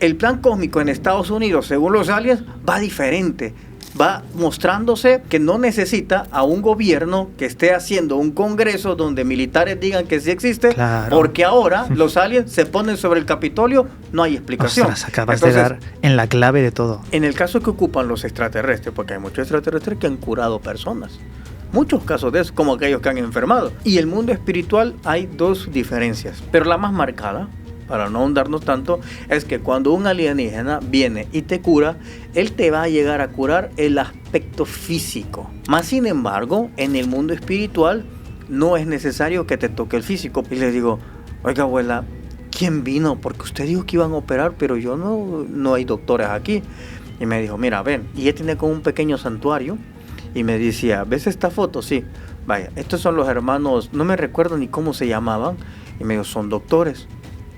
el plan cósmico en Estados Unidos, según los aliens, va diferente. Va mostrándose que no necesita a un gobierno que esté haciendo un congreso donde militares digan que sí existe, claro, porque ahora los aliens se ponen sobre el Capitolio, no hay explicación. Ostras, acabas de dar en la clave de todo. En el caso que ocupan los extraterrestres, porque hay muchos extraterrestres que han curado personas, muchos casos de eso, como aquellos que han enfermado. Y el mundo espiritual hay dos diferencias, pero la más marcada, para no ahondarnos tanto, es que cuando un alienígena viene y te cura, él te va a llegar a curar el aspecto físico. Más sin embargo, en el mundo espiritual no es necesario que te toque el físico. Y le digo, oiga abuela, ¿quién vino? Porque usted dijo que iban a operar, pero yo no hay doctores aquí. Y me dijo, mira, ven. Y ella tiene como un pequeño santuario. Y me decía, ¿ves esta foto? Sí. Vaya, estos son los hermanos, no me recuerdo ni cómo se llamaban. Y me dijo, son doctores.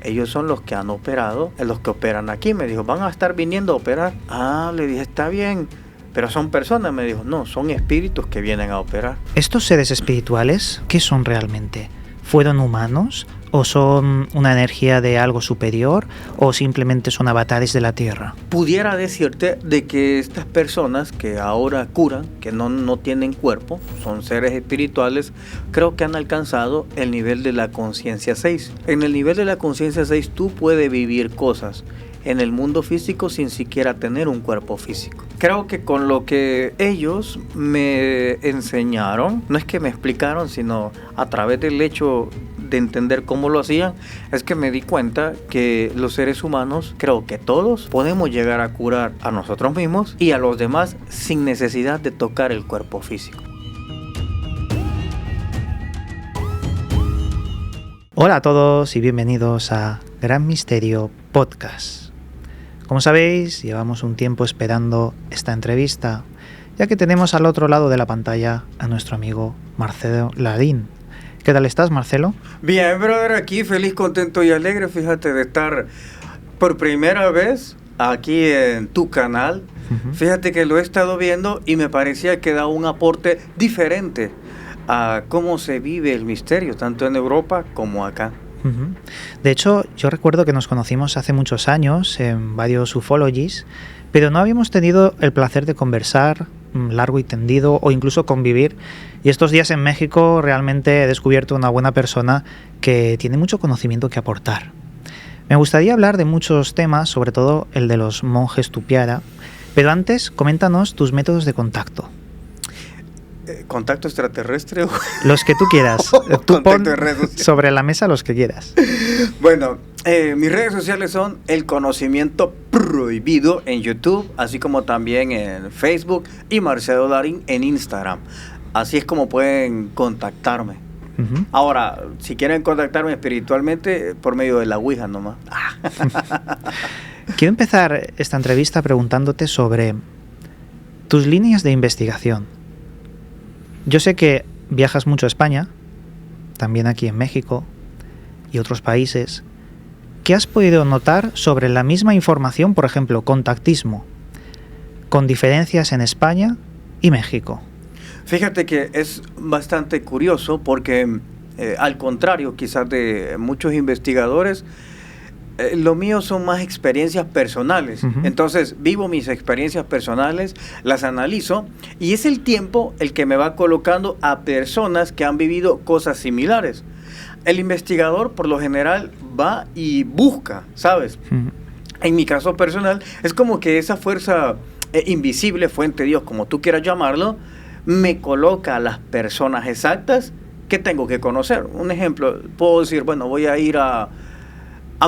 Ellos son los que han operado, los que operan aquí. Me dijo, ¿van a estar viniendo a operar? Ah, le dije, está bien. Pero son personas, me dijo, no, son espíritus que vienen a operar. ¿Estos seres espirituales qué son realmente? ¿Fueron humanos? ¿O son una energía de algo superior? ¿O simplemente son avatares de la Tierra? Pudiera decirte de que estas personas que ahora curan, que no tienen cuerpo, son seres espirituales, creo que han alcanzado el nivel de la conciencia 6. En el nivel de la conciencia 6 tú puedes vivir cosas en el mundo físico sin siquiera tener un cuerpo físico. Creo que con lo que ellos me enseñaron, no es que me explicaron, sino a través del hecho de entender cómo lo hacían, es que me di cuenta que los seres humanos, creo que todos, podemos llegar a curar a nosotros mismos y a los demás sin necesidad de tocar el cuerpo físico. Hola a todos y bienvenidos a Gran Misterio Podcast. Como sabéis, llevamos un tiempo esperando esta entrevista, ya que tenemos al otro lado de la pantalla a nuestro amigo Marcelo Ladín. ¿Qué tal estás, Marcelo? Bien, brother, aquí feliz, contento y alegre, fíjate, de estar por primera vez aquí en tu canal. Fíjate que lo he estado viendo y me parecía que da un aporte diferente a cómo se vive el misterio, tanto en Europa como acá. De hecho, yo recuerdo que nos conocimos hace muchos años en varios ufologies, pero no habíamos tenido el placer de conversar largo y tendido o incluso convivir. Y estos días en México realmente he descubierto una buena persona que tiene mucho conocimiento que aportar. Me gustaría hablar de muchos temas, sobre todo el de los monjes Tupiara, pero antes, coméntanos tus métodos de contacto. ¿Contacto extraterrestre? Los que tú quieras. Tú pon sobre la mesa los que quieras. Bueno, mis redes sociales son El Conocimiento Prohibido en YouTube, así como también en Facebook y Marcelo Ladín en Instagram. Así es como pueden contactarme. Ahora, si quieren contactarme espiritualmente, por medio de la Ouija nomás. Quiero empezar esta entrevista preguntándote sobre tus líneas de investigación. Yo sé que viajas mucho a España, también aquí en México y otros países. ¿Qué has podido notar sobre la misma información, por ejemplo, contactismo, con diferencias en España y México? Fíjate que es bastante curioso porque, al contrario quizás de muchos investigadores, lo mío son más experiencias personales. Entonces vivo mis experiencias personales, las analizo y es el tiempo el que me va colocando a personas que han vivido cosas similares. El investigador por lo general va y busca, ¿sabes? En mi caso personal es como que esa fuerza invisible, fuente de Dios, como tú quieras llamarlo, me coloca a las personas exactas que tengo que conocer. Un ejemplo, puedo decir, bueno, voy a ir a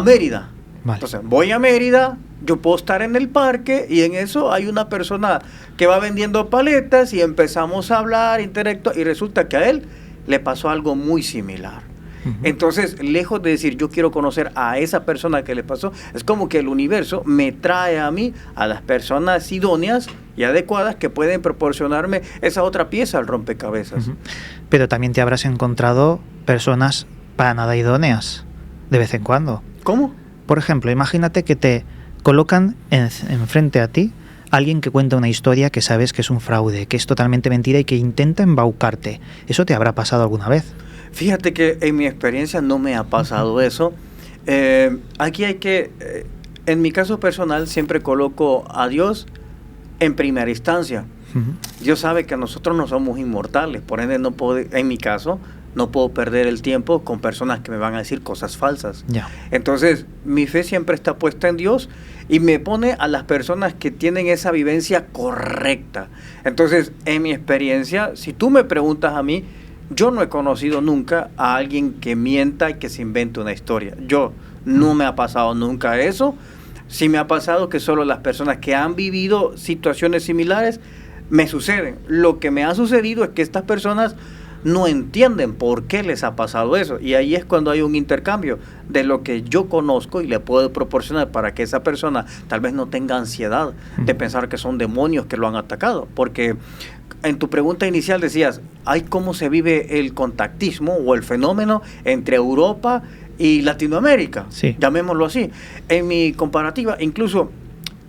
Mérida. Vale. Entonces, voy a Mérida, yo puedo estar en el parque y en eso hay una persona que va vendiendo paletas y empezamos a hablar, interactuar, y resulta que a él le pasó algo muy similar. Entonces, lejos de decir yo quiero conocer a esa persona que le pasó, es como que el universo me trae a mí a las personas idóneas y adecuadas que pueden proporcionarme esa otra pieza al rompecabezas. Pero también te habrás encontrado personas para nada idóneas de vez en cuando. ¿Cómo? Por ejemplo, imagínate que te colocan enfrente a ti alguien que cuenta una historia que sabes que es un fraude, que es totalmente mentira y que intenta embaucarte. ¿Eso te habrá pasado alguna vez? Fíjate que en mi experiencia no me ha pasado eso. Aquí hay que en mi caso personal siempre coloco a Dios en primera instancia. Dios sabe que nosotros no somos inmortales, por ende no puedo, en mi caso, no puedo perder el tiempo con personas que me van a decir cosas falsas. Entonces, mi fe siempre está puesta en Dios y me pone a las personas que tienen esa vivencia correcta. Entonces, en mi experiencia, si tú me preguntas a mí, yo no he conocido nunca a alguien que mienta y que se invente una historia. No me ha pasado nunca eso. Sí me ha pasado que solo las personas que han vivido situaciones similares me suceden. Lo que me ha sucedido es que estas personas no entienden por qué les ha pasado eso. Y ahí es cuando hay un intercambio de lo que yo conozco y le puedo proporcionar para que esa persona tal vez no tenga ansiedad de pensar que son demonios que lo han atacado. Porque en tu pregunta inicial decías, ¿hay cómo se vive el contactismo o el fenómeno entre Europa y Latinoamérica? Sí. Llamémoslo así. En mi comparativa, incluso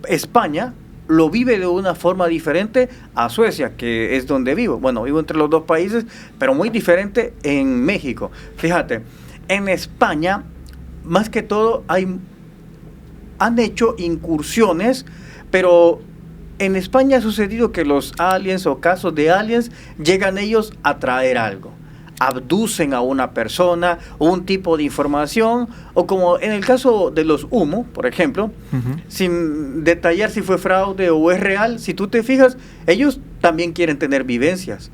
España lo vive de una forma diferente a Suecia, que es donde vivo. Bueno, vivo entre los dos países, pero muy diferente en México. Fíjate, en España, más que todo, han hecho incursiones, pero en España ha sucedido que los aliens o casos de aliens llegan ellos a traer algo. Abducen a una persona o un tipo de información, o como en el caso de los UMO, por ejemplo, sin detallar si fue fraude o es real, si tú te fijas, ellos también quieren tener vivencias.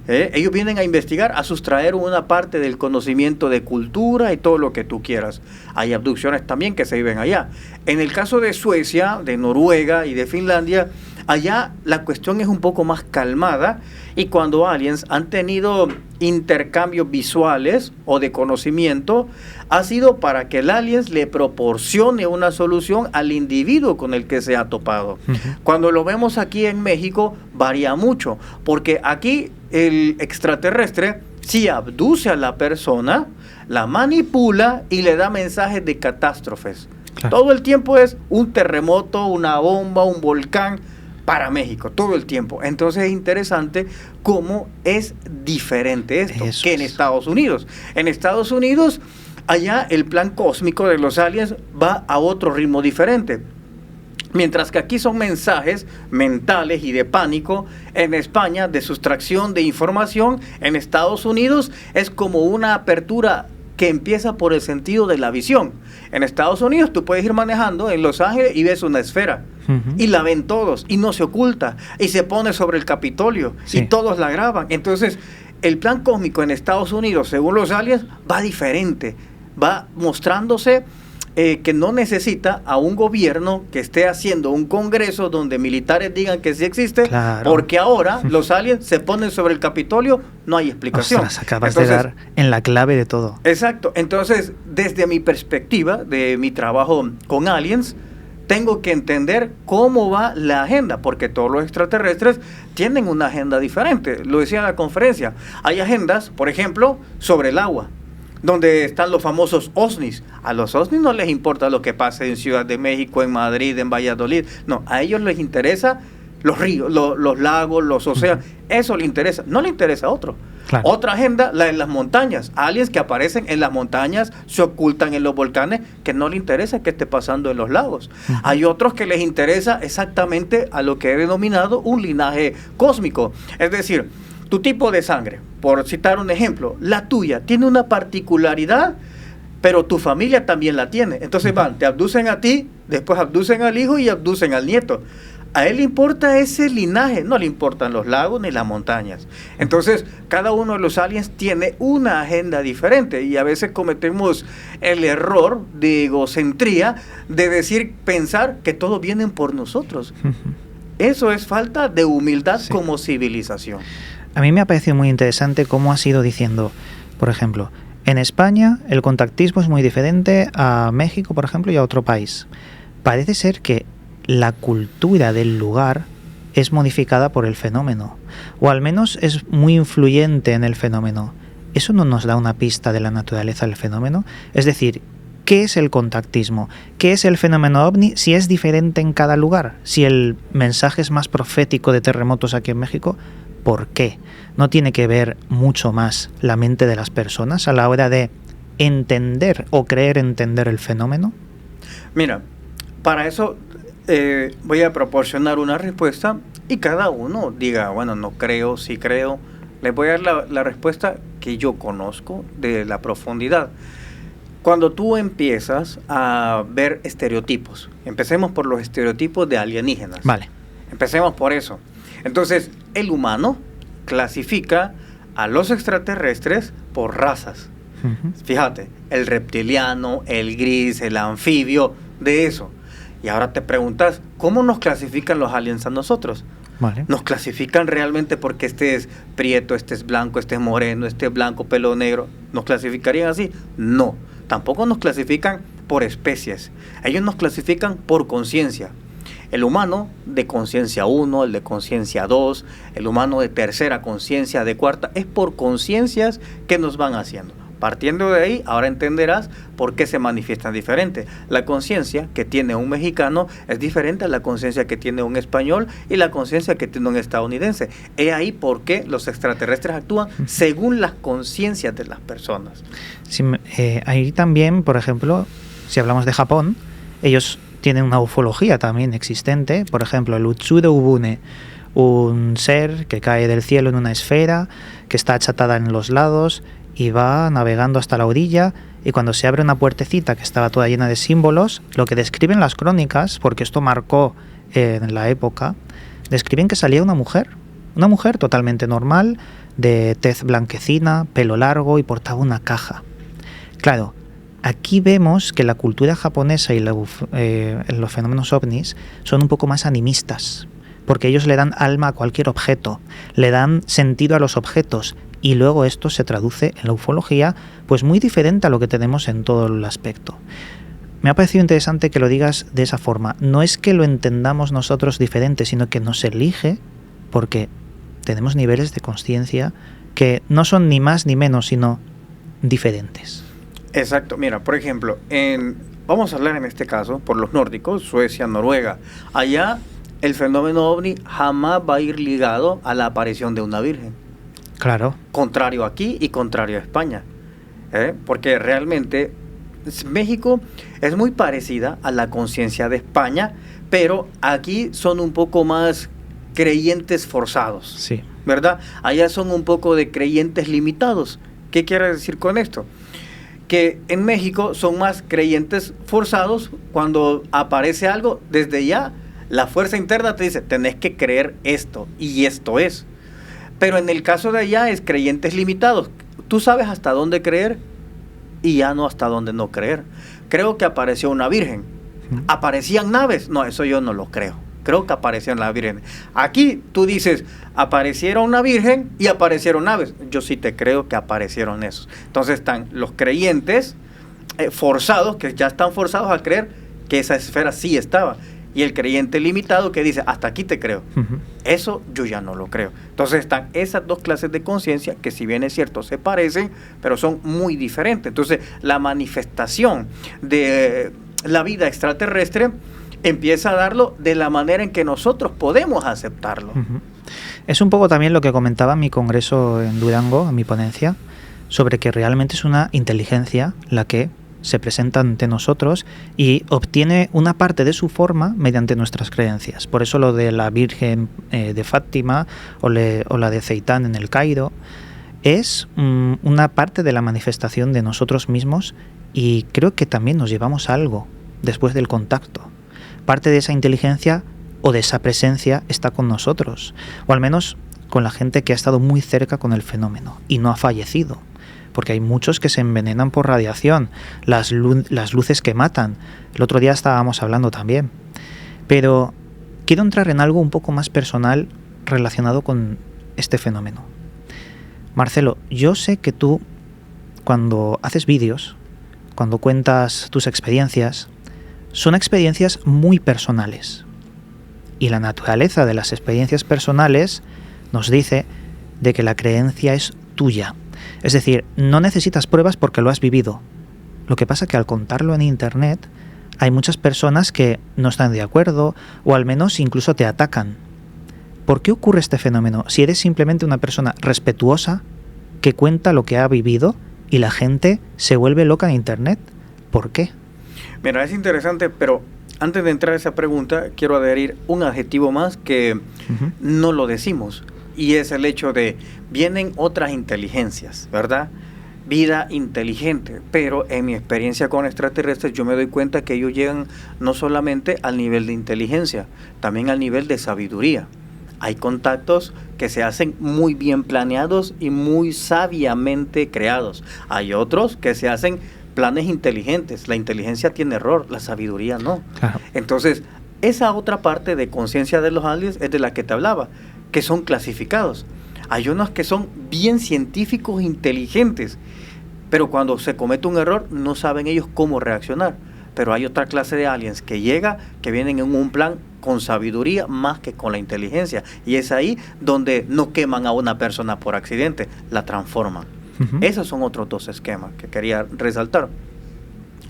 Ellos vienen a investigar, a sustraer una parte del conocimiento de cultura y todo lo que tú quieras. Hay abducciones también que se viven allá. En el caso de Suecia, de Noruega y de Finlandia, allá la cuestión es un poco más calmada, y cuando aliens han tenido intercambios visuales o de conocimiento, ha sido para que el aliens le proporcione una solución al individuo con el que se ha topado. Cuando lo vemos aquí en México, varía mucho, porque aquí el extraterrestre sí abduce a la persona, la manipula y le da mensajes de catástrofes. Claro. Todo el tiempo es un terremoto, una bomba, un volcán para México, todo el tiempo. Entonces es interesante cómo es diferente esto que en Estados Unidos. En Estados Unidos, allá el plan cósmico de los aliens va a otro ritmo diferente. Mientras que aquí son mensajes mentales y de pánico, en España de sustracción de información, en Estados Unidos es como una apertura que empieza por el sentido de la visión. En Estados Unidos tú puedes ir manejando en Los Ángeles y ves una esfera, y la ven todos, y no se oculta, y se pone sobre el Capitolio, y todos la graban. Entonces, el plan cósmico en Estados Unidos, según los aliens, va diferente, va mostrándose que no necesita a un gobierno que esté haciendo un congreso donde militares digan que sí existe, porque ahora los aliens se ponen sobre el Capitolio, no hay explicación. Ostras, acabas de dar en la clave de todo. Exacto. Entonces, desde mi perspectiva, de mi trabajo con aliens, tengo que entender cómo va la agenda, porque todos los extraterrestres tienen una agenda diferente. Lo decía en la conferencia. Hay agendas, por ejemplo, sobre el agua, donde están los famosos OVNIs. A los OVNIs no les importa lo que pase en Ciudad de México, en Madrid, en Valladolid. No, a ellos les interesa los ríos, los lagos, los océanos. Eso les interesa, no le interesa a otro. Claro. Otra agenda, la de las montañas. Aliens que aparecen en las montañas, se ocultan en los volcanes, que no les interesa que esté pasando en los lagos. Hay otros que les interesa exactamente a lo que he denominado un linaje cósmico. Es decir, tu tipo de sangre, por citar un ejemplo, la tuya tiene una particularidad, pero tu familia también la tiene. Entonces van, te abducen a ti, después abducen al hijo y abducen al nieto. A él le importa ese linaje, no le importan los lagos ni las montañas. Entonces, cada uno de los aliens tiene una agenda diferente, y a veces cometemos el error de egocentría de pensar que todos vienen por nosotros. Eso es falta de humildad como civilización. A mí me ha parecido muy interesante cómo has ido diciendo, por ejemplo, en España el contactismo es muy diferente a México, por ejemplo, y a otro país. Parece ser que la cultura del lugar es modificada por el fenómeno, o al menos es muy influyente en el fenómeno. ¿Eso no nos da una pista de la naturaleza del fenómeno? Es decir, ¿qué es el contactismo? ¿Qué es el fenómeno ovni si es diferente en cada lugar? Si el mensaje es más profético de terremotos aquí en México, ¿por qué? ¿No tiene que ver mucho más la mente de las personas a la hora de entender o creer entender el fenómeno? Mira, para eso voy a proporcionar una respuesta y cada uno diga, bueno, no creo, sí creo. Les voy a dar la respuesta que yo conozco de la profundidad. Cuando tú empiezas a ver estereotipos, empecemos por los estereotipos de alienígenas. Vale. Empecemos por eso. Entonces, el humano clasifica a los extraterrestres por razas. Uh-huh. Fíjate, el reptiliano, el gris, el anfibio, de eso. Y ahora te preguntas, ¿cómo nos clasifican los aliens a nosotros? Vale. ¿Nos clasifican realmente porque este es prieto, este es blanco, este es moreno, este es blanco, pelo negro? ¿Nos clasificarían así? No. Tampoco nos clasifican por especies. Ellos nos clasifican por conciencia. El humano de conciencia 1, el de conciencia 2, el humano de tercera conciencia, de cuarta, es por conciencias que nos van haciendo. Partiendo de ahí, ahora entenderás por qué se manifiestan diferentes. La conciencia que tiene un mexicano es diferente a la conciencia que tiene un español y la conciencia que tiene un estadounidense. Es ahí por qué los extraterrestres actúan según las conciencias de las personas. Sí, ahí también, por ejemplo, si hablamos de Japón, ellos tienen una ufología también existente. Por ejemplo, el Utsudo Ubune, un ser que cae del cielo en una esfera, que está achatada en los lados y va navegando hasta la orilla, y cuando se abre una puertecita que estaba toda llena de símbolos, lo que describen las crónicas, porque esto marcó en la época, describen que salía una mujer totalmente normal, de tez blanquecina, pelo largo, y portaba una caja. Claro, aquí vemos que la cultura japonesa y los fenómenos ovnis son un poco más animistas, porque ellos le dan alma a cualquier objeto, le dan sentido a los objetos, y luego esto se traduce en la ufología pues muy diferente a lo que tenemos en todo el aspecto. Me ha parecido interesante que lo digas de esa forma. No es que lo entendamos nosotros diferente, sino que nos elige porque tenemos niveles de conciencia que no son ni más ni menos, sino diferentes. Exacto. Mira, por ejemplo, vamos a hablar en este caso por los nórdicos, Suecia, Noruega. Allá el fenómeno ovni jamás va a ir ligado a la aparición de una virgen. Claro. Contrario aquí y contrario a España. Porque realmente México es muy parecida a la conciencia de España, pero aquí son un poco más creyentes forzados. Sí. ¿Verdad? Allá son un poco de creyentes limitados. ¿Qué quiere decir con esto? Que en México son más creyentes forzados. Cuando aparece algo, desde ya la fuerza interna te dice, tenés que creer esto, y esto es. Pero en el caso de allá es creyentes limitados. Tú sabes hasta dónde creer y ya no hasta dónde no creer. Creo que apareció una virgen. ¿Aparecían naves? No, eso yo no lo creo. Creo que aparecieron las vírgenes. Aquí tú dices, aparecieron una virgen y aparecieron naves. Yo sí te creo que aparecieron esos. Entonces están los creyentes forzados, que ya están forzados a creer que esa esfera sí estaba. Y el creyente limitado que dice, hasta aquí te creo. Uh-huh. Eso yo ya no lo creo. Entonces están esas dos clases de conciencia que, si bien es cierto, se parecen, pero son muy diferentes. Entonces la manifestación de la vida extraterrestre empieza a darlo de la manera en que nosotros podemos aceptarlo. Uh-huh. Es un poco también lo que comentaba en mi congreso en Durango, en mi ponencia, sobre que realmente es una inteligencia la que se presenta ante nosotros y obtiene una parte de su forma mediante nuestras creencias. Por eso lo de la Virgen de Fátima o la de Ceitán en el Cairo es una parte de la manifestación de nosotros mismos, y creo que también nos llevamos algo después del contacto. Parte de esa inteligencia o de esa presencia está con nosotros, o al menos con la gente que ha estado muy cerca con el fenómeno y no ha fallecido. Porque hay muchos que se envenenan por radiación, las luces que matan. El otro día estábamos hablando también. Pero quiero entrar en algo un poco más personal relacionado con este fenómeno. Marcelo, yo sé que tú, cuando haces vídeos, cuando cuentas tus experiencias, son experiencias muy personales. Y la naturaleza de las experiencias personales nos dice de que la creencia es tuya. Es decir, no necesitas pruebas porque lo has vivido. Lo que pasa es que al contarlo en Internet hay muchas personas que no están de acuerdo o al menos incluso te atacan. ¿Por qué ocurre este fenómeno? Si eres simplemente una persona respetuosa que cuenta lo que ha vivido y la gente se vuelve loca en Internet, ¿por qué? Mira, es interesante, pero antes de entrar a esa pregunta, quiero adherir un adjetivo más que no lo decimos, y es el hecho de vienen otras inteligencias, ¿verdad? Vida inteligente, pero en mi experiencia con extraterrestres yo me doy cuenta que ellos llegan no solamente al nivel de inteligencia, también al nivel de sabiduría. Hay contactos que se hacen muy bien planeados y muy sabiamente creados. Hay otros que se hacen planes inteligentes. La inteligencia tiene error, la sabiduría no. Claro. Entonces, esa otra parte de conciencia de los aliens es de la que te hablaba, que son clasificados. Hay unos que son bien científicos, inteligentes, pero cuando se comete un error no saben ellos cómo reaccionar. Pero hay otra clase de aliens que llega, que vienen en un plan con sabiduría más que con la inteligencia. Y es ahí donde no queman a una persona por accidente, la transforman. Esos son otros dos esquemas que quería resaltar.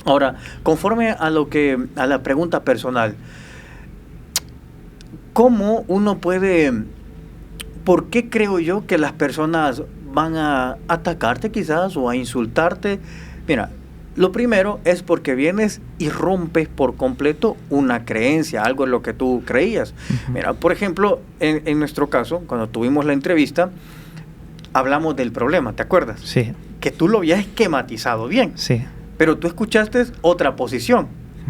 Ahora, conforme a la pregunta personal, ¿cómo uno puede... ¿Por qué creo yo que las personas van a atacarte quizás o a insultarte? Mira, lo primero es porque vienes y rompes por completo una creencia, algo en lo que tú creías. Mira, por ejemplo, en nuestro caso, cuando tuvimos la entrevista, hablamos del problema, ¿te acuerdas? Sí. Que tú lo habías esquematizado bien. Sí. Pero tú escuchaste otra posición.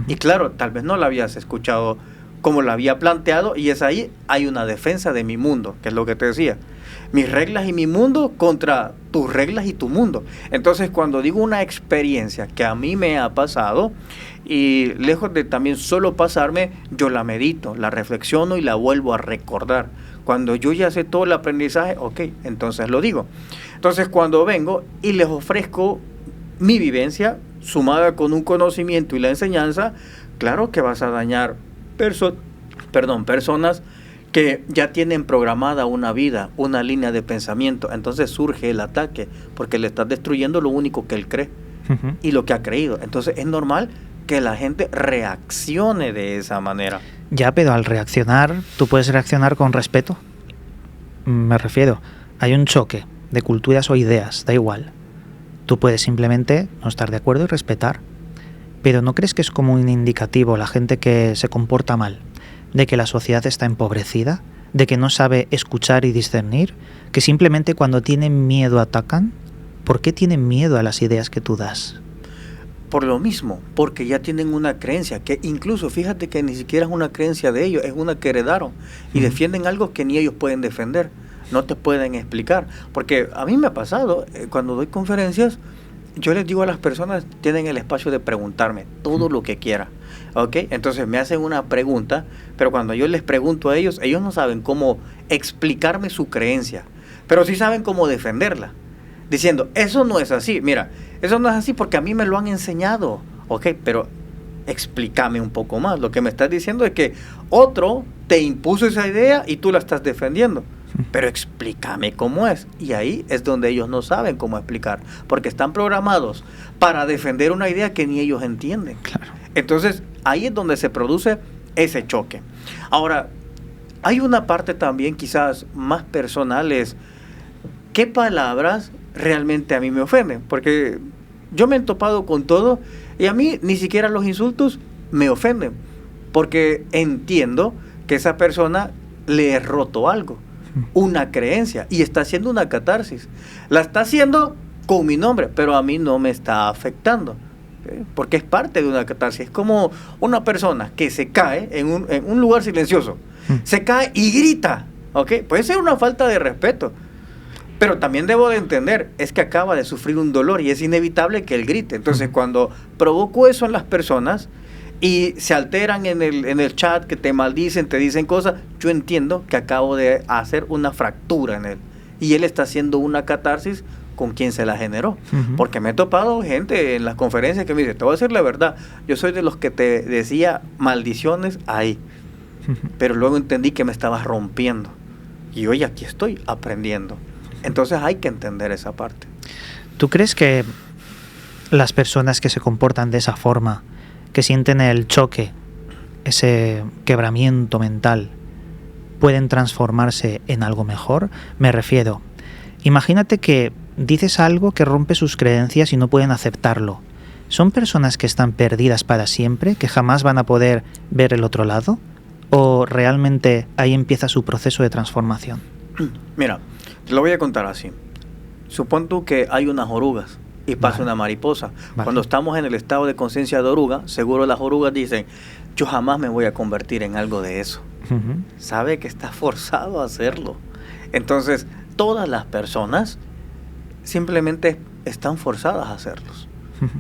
Y claro, tal vez no la habías escuchado como la había planteado, y es ahí, hay una defensa de mi mundo, que es lo que te decía. Mis reglas y mi mundo contra tus reglas y tu mundo. Entonces, cuando digo una experiencia que a mí me ha pasado, y lejos de también solo pasarme, yo la medito, la reflexiono y la vuelvo a recordar. Cuando yo ya sé todo el aprendizaje, ok, entonces lo digo. Entonces, cuando vengo y les ofrezco mi vivencia, sumada con un conocimiento y la enseñanza, claro que vas a dañar personas que ya tienen programada una vida, una línea de pensamiento. Entonces surge el ataque, porque le estás destruyendo lo único que él cree y lo que ha creído. Entonces es normal que la gente reaccione de esa manera. Ya, pero al reaccionar, tú puedes reaccionar con respeto. Me refiero, hay un choque de culturas o ideas, da igual. Tú puedes simplemente no estar de acuerdo y respetar. Pero ¿no crees que es como un indicativo la gente que se comporta mal? De que la sociedad está empobrecida, de que no sabe escuchar y discernir, que simplemente cuando tienen miedo atacan. ¿Por qué tienen miedo a las ideas que tú das? Por lo mismo, porque ya tienen una creencia, que incluso fíjate que ni siquiera es una creencia de ellos, es una que heredaron, y defienden algo que ni ellos pueden defender, no te pueden explicar. Porque a mí me ha pasado, cuando doy conferencias, yo les digo a las personas, tienen el espacio de preguntarme todo lo que quieran, ¿ok? Entonces me hacen una pregunta, pero cuando yo les pregunto a ellos, ellos no saben cómo explicarme su creencia, pero sí saben cómo defenderla, diciendo, eso no es así, mira, eso no es así porque a mí me lo han enseñado, ¿ok? Pero explícame un poco más. Lo que me estás diciendo es que otro te impuso esa idea y tú la estás defendiendo. Pero explícame cómo es. Y ahí es donde ellos no saben cómo explicar, porque están programados para defender una idea que ni ellos entienden. Claro. Entonces, ahí es donde se produce ese choque. Ahora, hay una parte también quizás más personal, es ¿qué palabras realmente a mí me ofenden? Porque yo me he topado con todo y a mí ni siquiera los insultos me ofenden, porque entiendo que esa persona le he roto algo, una creencia, y está haciendo una catarsis. La está haciendo con mi nombre, pero a mí no me está afectando, porque es parte de una catarsis. Es como una persona que se cae en un lugar silencioso, se cae y grita, ¿ok? Puede ser una falta de respeto, pero también debo de entender, es que acaba de sufrir un dolor y es inevitable que él grite. Entonces, cuando provoco eso en las personas y se alteran en el chat, que te maldicen, te dicen cosas, yo entiendo que acabo de hacer una fractura en él y él está haciendo una catarsis con quien se la generó. Porque me he topado gente en las conferencias que me dice, te voy a decir la verdad, yo soy de los que te decía maldiciones ahí, pero luego entendí que me estabas rompiendo y hoy aquí estoy aprendiendo. Entonces hay que entender esa parte. ¿Tú crees que las personas que se comportan de esa forma, que sienten el choque, ese quebramiento mental, pueden transformarse en algo mejor? Me refiero, imagínate que dices algo que rompe sus creencias y no pueden aceptarlo. ¿son personas que están perdidas para siempre, que jamás van a poder ver el otro lado? ¿O realmente ahí empieza su proceso de transformación? Mira, te lo voy a contar así. Supón tú que hay unas orugas y pasa una mariposa. Cuando estamos en el estado de conciencia de oruga, seguro las orugas dicen, yo jamás me voy a convertir en algo de eso. Sabe que está forzado a hacerlo. Entonces, todas las personas simplemente están forzadas a hacerlos.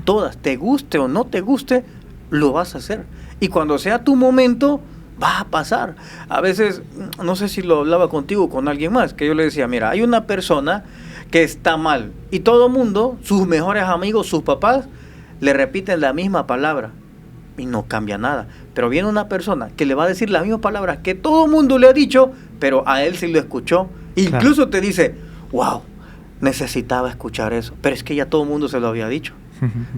Todas, te guste o no te guste, lo vas a hacer. Y cuando sea tu momento, va a pasar. A veces, no sé si lo hablaba contigo o con alguien más, que yo le decía, mira, hay una persona que está mal y todo el mundo, sus mejores amigos, sus papás, le repiten la misma palabra y no cambia nada. Pero viene una persona que le va a decir las mismas palabras que todo el mundo le ha dicho, pero a él sí lo escuchó. Incluso te dice, wow, necesitaba escuchar eso, pero es que ya todo el mundo se lo había dicho.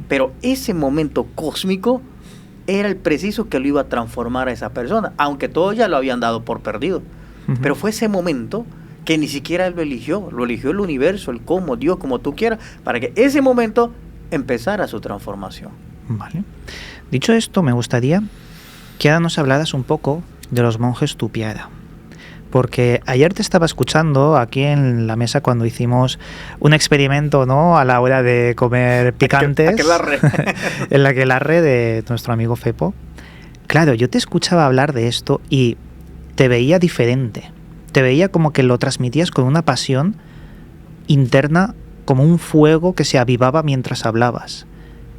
Pero ese momento cósmico era el preciso que lo iba a transformar a esa persona, aunque todos ya lo habían dado por perdido. Pero fue ese momento que ni siquiera él lo eligió el universo, el cosmos, Dios, como tú quieras, para que ese momento empezara su transformación. Vale. Dicho esto, me gustaría que ahora nos hablaras un poco de los monjes Tupiara. Porque ayer te estaba escuchando aquí en la mesa cuando hicimos un experimento, ¿no?, a la hora de comer picantes en la aquelarre de nuestro amigo Fepo. Claro, yo te escuchaba hablar de esto y te veía diferente. Te veía como que lo transmitías con una pasión interna, como un fuego que se avivaba mientras hablabas.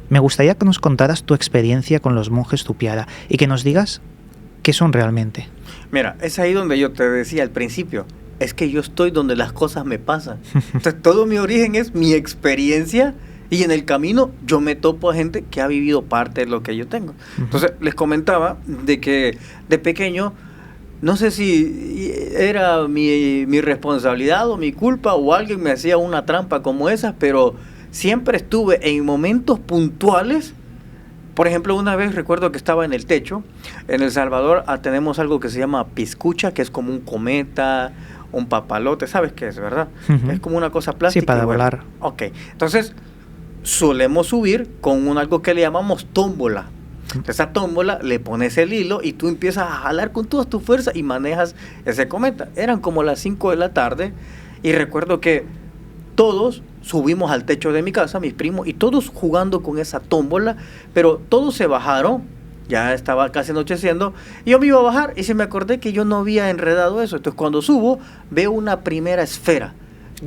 Me gustaría que nos contaras tu experiencia con los monjes Tupiara y que nos digas qué son realmente. Mira, es ahí donde yo te decía al principio, es que yo estoy donde las cosas me pasan. Entonces, todo mi origen es mi experiencia y en el camino yo me topo a gente que ha vivido parte de lo que yo tengo. Entonces, les comentaba de que de pequeño, no sé si era mi responsabilidad o mi culpa o alguien me hacía una trampa como esa, pero siempre estuve en momentos puntuales. Por ejemplo, una vez recuerdo que estaba en el techo. En El Salvador tenemos algo que se llama piscucha, que es como un cometa, un papalote, ¿sabes qué es, verdad? Es como una cosa plástica. Sí, para volar. Ok, entonces solemos subir con algo que le llamamos tómbola. Esa tómbola le pones el hilo y tú empiezas a jalar con toda tu fuerza y manejas ese cometa. Eran como las 5 de la tarde y recuerdo que todos subimos al techo de mi casa, mis primos, y todos jugando con esa tómbola, pero todos se bajaron, ya estaba casi anocheciendo, y yo me iba a bajar y se me acordé que yo no había enredado eso. Entonces cuando subo, veo una primera esfera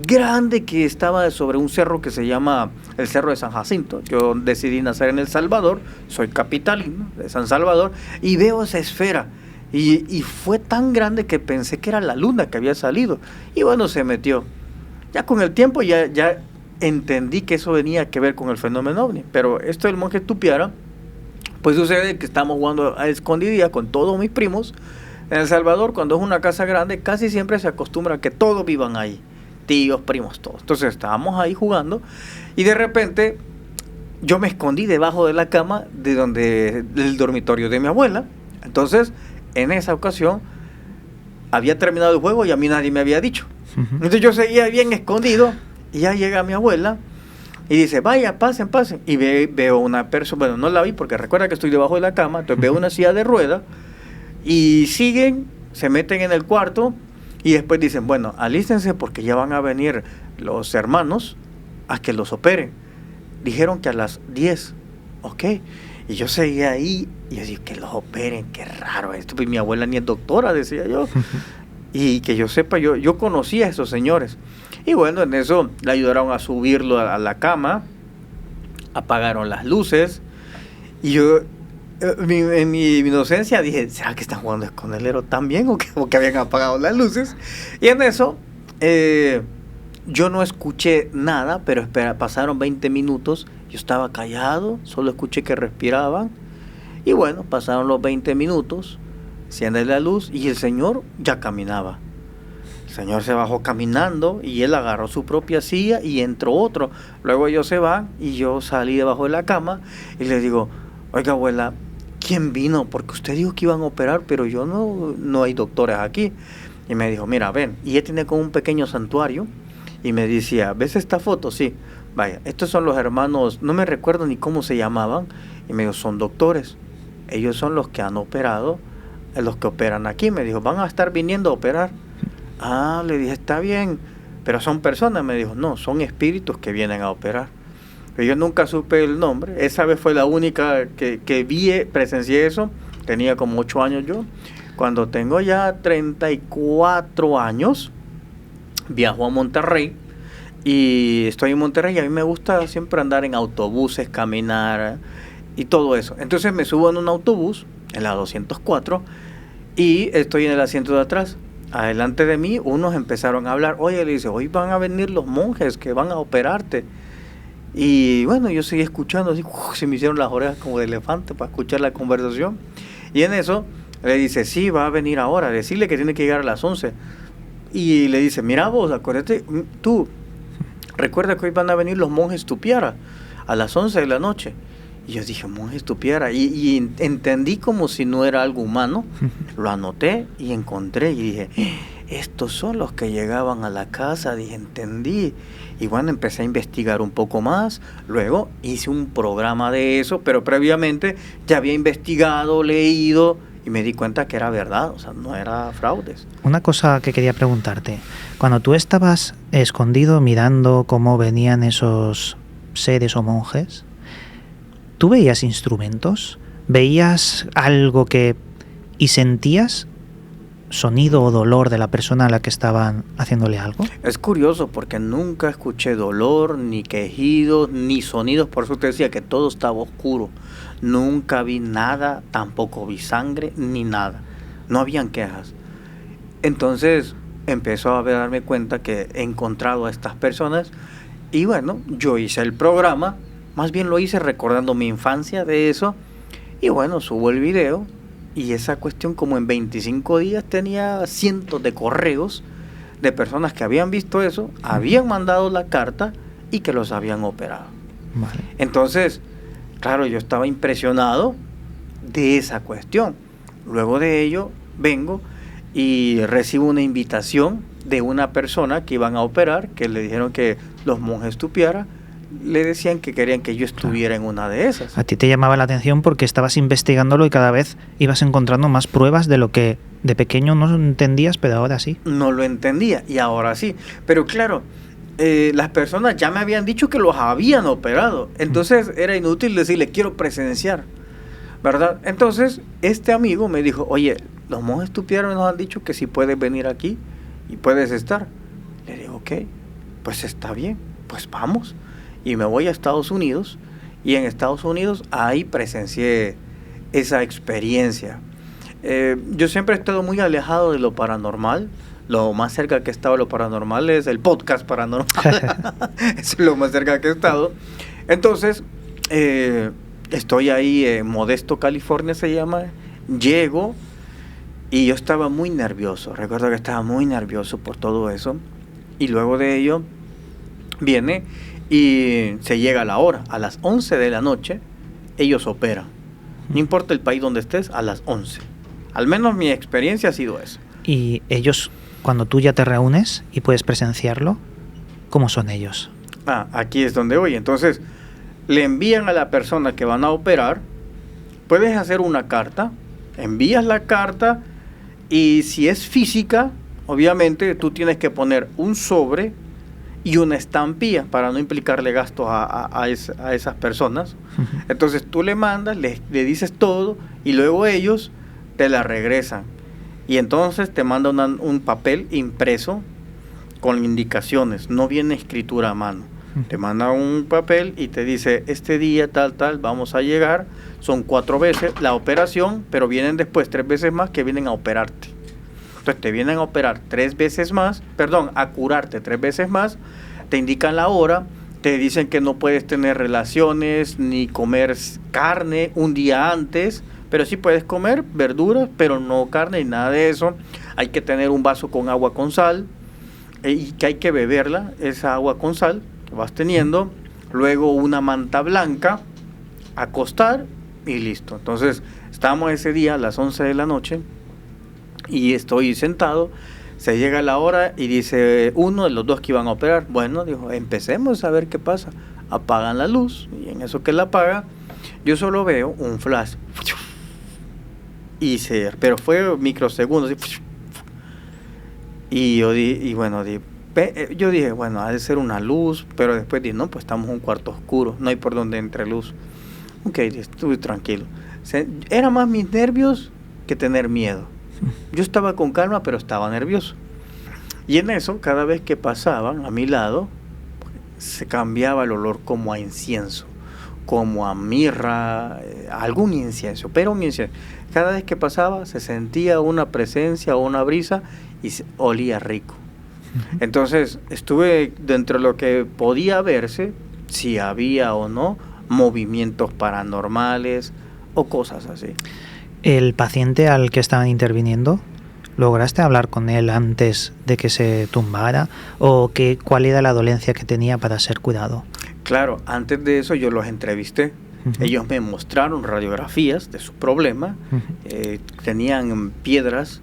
grande que estaba sobre un cerro que se llama el Cerro de San Jacinto. Yo decidí nacer en El Salvador, soy capitalino de San Salvador, y veo esa esfera. Y fue tan grande que pensé que era la luna que había salido. Y bueno, se metió. Ya con el tiempo ya entendí que eso venía que ver con el fenómeno ovni. Pero esto del monje Tupiara, pues sucede que estamos jugando a escondidilla con todos mis primos. En El Salvador, cuando es una casa grande, casi siempre se acostumbra a que todos vivan ahí. Tíos, primos, todos. Entonces estábamos ahí jugando y de repente yo me escondí debajo de la cama del dormitorio de mi abuela. Entonces, en esa ocasión, había terminado el juego y a mí nadie me había dicho. Entonces yo seguía bien escondido y ya llega mi abuela y dice, vaya, pasen. Y veo una persona, bueno, no la vi porque recuerda que estoy debajo de la cama, entonces veo una silla de rueda y siguen, se meten en el cuarto y después dicen, bueno, alístense porque ya van a venir los hermanos a que los operen. Dijeron que a las 10, ok. Y yo seguía ahí y yo decía, que los operen, qué raro esto. Pues mi abuela ni es doctora, decía yo. Y que yo sepa, yo conocía a esos señores. Y bueno, en eso le ayudaron a subirlo a la cama, apagaron las luces. Y yo, en mi inocencia, dije, ¿será que están jugando escondedero también o que habían apagado las luces? Y en eso, yo no escuché nada, pero pasaron 20 minutos. Yo estaba callado, solo escuché que respiraban. Y bueno, pasaron los 20 minutos. Enciende la luz y el señor ya caminaba. El señor se bajó caminando y él agarró su propia silla y entró otro. Luego ellos se van y yo salí debajo de la cama y le digo, oiga abuela, ¿quién vino? Porque usted dijo que iban a operar, pero yo no hay doctores aquí. Y me dijo, mira, ven. Y él tiene como un pequeño santuario y me decía, ¿ves esta foto? Sí. vaya, estos son los hermanos, no me recuerdo ni cómo se llamaban, y me dijo, son doctores, ellos son los que han operado, los que operan aquí. Me dijo, van a estar viniendo a operar. Ah, le dije, está bien, pero son personas. Me dijo, no, son espíritus que vienen a operar. Pero yo nunca supe el nombre. Esa vez fue la única que vi, presencié eso. Tenía como 8 años yo. Cuando tengo ya 34 años, viajo a Monterrey. Y estoy en Monterrey y a mí me gusta siempre andar en autobuses, caminar y todo eso. Entonces me subo en un autobús, en la 204, y estoy en el asiento de atrás. Adelante de mí, unos empezaron a hablar. Oye, le dice, hoy van a venir los monjes que van a operarte. Y bueno, yo seguí escuchando, así, se me hicieron las orejas como de elefante para escuchar la conversación. Y en eso le dice, sí, va a venir ahora, decirle que tiene que llegar a las 11. Y le dice, mira vos, acuérdate, tú, recuerda que hoy van a venir los monjes Tupiara a las 11 de la noche. Y yo dije, monjes Tupiara, y entendí como si no era algo humano. Lo anoté y encontré y dije, estos son los que llegaban a la casa. Dije, entendí. Y bueno, empecé a investigar un poco más. Luego hice un programa de eso, pero previamente ya había investigado, leído, y me di cuenta que era verdad, o sea, no era fraudes. Una cosa que quería preguntarte, cuando tú estabas escondido mirando cómo venían esos seres o monjes, ¿tú veías instrumentos? ¿Veías algo y sentías sonido o dolor de la persona a la que estaban haciéndole algo? Es curioso porque nunca escuché dolor, ni quejidos, ni sonidos, por eso te decía que todo estaba oscuro. Nunca vi nada, tampoco vi sangre, ni nada. No habían quejas. Entonces empezó a darme cuenta que he encontrado a estas personas y bueno, yo hice el programa, más bien lo hice recordando mi infancia de eso y bueno, subo el video y esa cuestión como en 25 días tenía cientos de correos de personas que habían visto eso, habían mandado la carta y que los habían operado. Vale. Entonces, claro, yo estaba impresionado de esa cuestión. Luego de ello, vengo y recibo una invitación de una persona que iban a operar, que le dijeron que los monjes Tupiara le decían que querían que yo estuviera en una de esas. A ti te llamaba la atención porque estabas investigándolo y cada vez ibas encontrando más pruebas de lo que de pequeño no entendías, pero ahora sí. No lo entendía y ahora sí. Pero claro, las personas ya me habían dicho que los habían operado. Entonces era inútil decirle, quiero presenciar, ¿verdad? Entonces este amigo me dijo, oye, los monjes Tupiara nos han dicho que si puedes venir aquí y puedes estar. Le digo, ok, pues está bien, pues vamos. Y me voy a Estados Unidos y en Estados Unidos ahí presencié esa experiencia. Yo siempre he estado muy alejado de lo paranormal. Lo más cerca que he estado de lo paranormal es el podcast paranormal. Eso es lo más cerca que he estado. Entonces, estoy ahí en Modesto, California se llama. Llego y yo estaba muy nervioso. Recuerdo que estaba muy nervioso por todo eso. Y luego de ello viene y se llega a la hora. A las 11 de la noche ellos operan. No importa el país donde estés, a las 11. Al menos mi experiencia ha sido eso. Y ellos, cuando tú ya te reúnes y puedes presenciarlo, ¿cómo son ellos? Aquí es donde voy. Entonces, le envían a la persona que van a operar, puedes hacer una carta, envías la carta y si es física, obviamente tú tienes que poner un sobre y una estampilla para no implicarle gastos a esas personas. Entonces tú le mandas, le dices todo y luego ellos te la regresan. Y entonces te mandan un papel impreso con indicaciones, no viene escritura a mano. Te manda un papel y te dice, este día tal, vamos a llegar, son 4 veces la operación, pero vienen después 3 veces más que vienen a operarte. Entonces te vienen a operar 3 veces más, a curarte 3 veces más, te indican la hora, te dicen que no puedes tener relaciones ni comer carne un día antes, pero sí puedes comer verduras, pero no carne y nada de eso. Hay que tener un vaso con agua con sal y que hay que beberla, esa agua con sal que vas teniendo, luego una manta blanca, acostar y listo. Entonces estamos ese día a las 11 de la noche y estoy sentado, Se llega la hora y dice uno de los dos que iban a operar, bueno, dijo, empecemos a ver qué pasa. Apagan la luz y en eso que la apaga, yo solo veo un flash. Pero fue microsegundos. Y yo dije, bueno, ha de ser una luz, pero después dije, no, pues estamos en un cuarto oscuro, no hay por donde entre luz. Ok, estuve tranquilo. Era más mis nervios que tener miedo. Yo estaba con calma, pero estaba nervioso. Y en eso, cada vez que pasaban a mi lado, se cambiaba el olor como a incienso, como a mirra, algún incienso, pero un incienso. Cada vez que pasaba se sentía una presencia o una brisa y olía rico. Entonces estuve dentro de lo que podía verse, si había o no movimientos paranormales o cosas así. ¿El paciente al que estaban interviniendo, lograste hablar con él antes de que se tumbara? ¿O cuál era la dolencia que tenía para ser cuidado? Claro, antes de eso yo los entrevisté. Ellos me mostraron radiografías de su problema. Tenían piedras,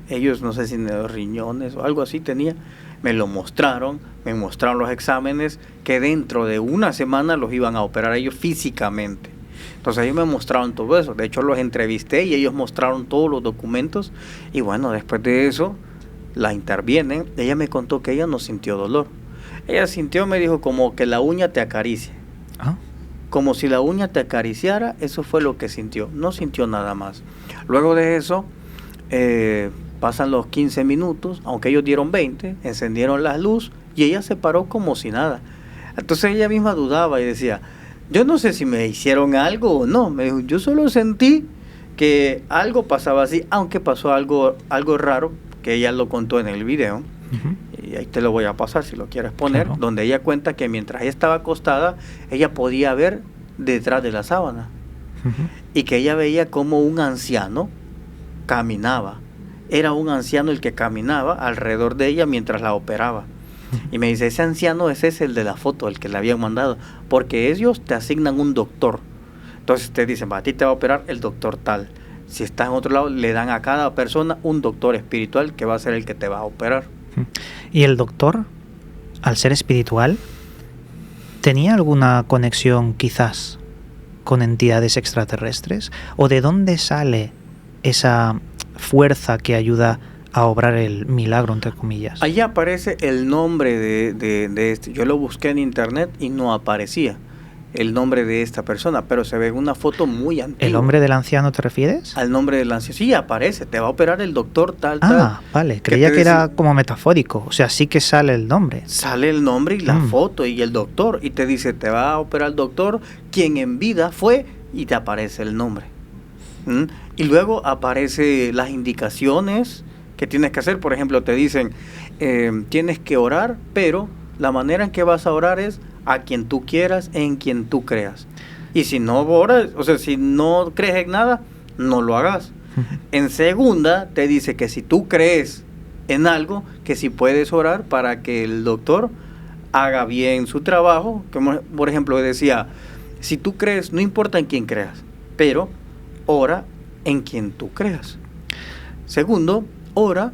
ellos no sé si en los riñones o algo así tenía. Me lo mostraron, me mostraron los exámenes que dentro de una semana los iban a operar ellos físicamente. Entonces ellos me mostraron todo eso. De hecho los entrevisté y ellos mostraron todos los documentos. Y bueno, después de eso la intervienen. Ella me contó que ella no sintió dolor. Ella sintió, me dijo, como que la uña te acaricia. ¿Ah? Como si la uña te acariciara, eso fue lo que sintió. No sintió nada más. Luego de eso, pasan los 15 minutos, aunque ellos dieron 20, encendieron la luz y ella se paró como si nada. Entonces ella misma dudaba y decía, yo no sé si me hicieron algo o no. Me dijo, yo solo sentí que algo pasaba así, aunque pasó algo raro, que ella lo contó en el video. Y ahí te lo voy a pasar si lo quieres poner, claro. Donde ella cuenta que mientras ella estaba acostada, ella podía ver detrás de la sábana. Y que ella veía como un anciano caminaba. Era un anciano el que caminaba alrededor de ella mientras la operaba. Y me dice, ese anciano ese es el de la foto, el que le habían mandado, porque ellos te asignan un doctor. Entonces te dicen, a ti te va a operar el doctor tal. Si estás en otro lado, le dan a cada persona un doctor espiritual que va a ser el que te va a operar. ¿Y el doctor, al ser espiritual, tenía alguna conexión quizás con entidades extraterrestres? ¿O de dónde sale esa fuerza que ayuda a obrar el milagro, entre comillas? Allí aparece el nombre de este. Yo lo busqué en internet y no aparecía el nombre de esta persona, pero se ve una foto muy antigua. ¿El nombre del anciano te refieres? Al nombre del anciano, sí, aparece, te va a operar el doctor tal. Vale, creía que era como metafórico, o sea, sí que sale el nombre. Sale el nombre y la foto y el doctor, y te dice, te va a operar el doctor, quien en vida fue, y te aparece el nombre. Y luego aparece las indicaciones que tienes que hacer. Por ejemplo, te dicen, tienes que orar, pero la manera en que vas a orar es a quien tú quieras, en quien tú creas. Y si no oras, o sea, si no crees en nada, no lo hagas. En segunda, te dice que si tú crees en algo, que si puedes orar para que el doctor haga bien su trabajo. Como, por ejemplo, decía, si tú crees, no importa en quién creas, pero ora en quien tú creas. Segundo, ora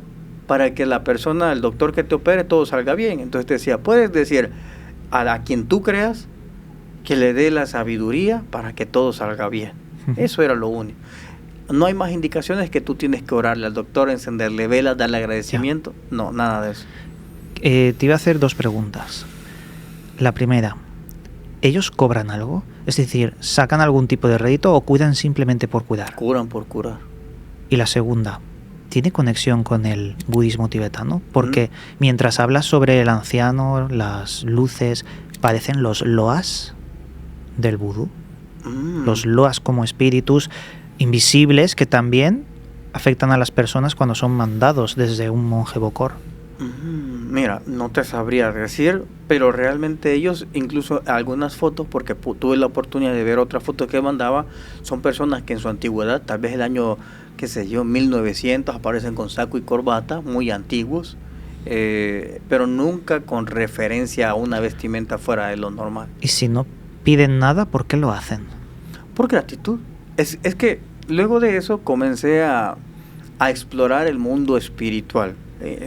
para que la persona, el doctor que te opere, todo salga bien. Entonces te decía, puedes decir a quien tú creas que le dé la sabiduría para que todo salga bien. Eso era lo único. No hay más indicaciones que tú tienes que orarle al doctor, encenderle velas, darle agradecimiento. Ya. No, nada de eso. Te iba a hacer dos preguntas. La primera, ¿ellos cobran algo? Es decir, ¿sacan algún tipo de rédito o cuidan simplemente por cuidar? Curan por curar. Y la segunda, ¿tiene conexión con el budismo tibetano? Porque mientras hablas sobre el anciano, las luces, parecen los loas del vudú. Los loas como espíritus invisibles que también afectan a las personas cuando son mandados desde un monje bokor. Mira, no te sabría decir, pero realmente ellos, incluso algunas fotos, porque tuve la oportunidad de ver otra foto que mandaba, son personas que en su antigüedad, tal vez el año, qué sé yo, 1900, aparecen con saco y corbata, muy antiguos, pero nunca con referencia a una vestimenta fuera de lo normal. Y si no piden nada, ¿por qué lo hacen? Por gratitud. Es que luego de eso comencé a explorar el mundo espiritual.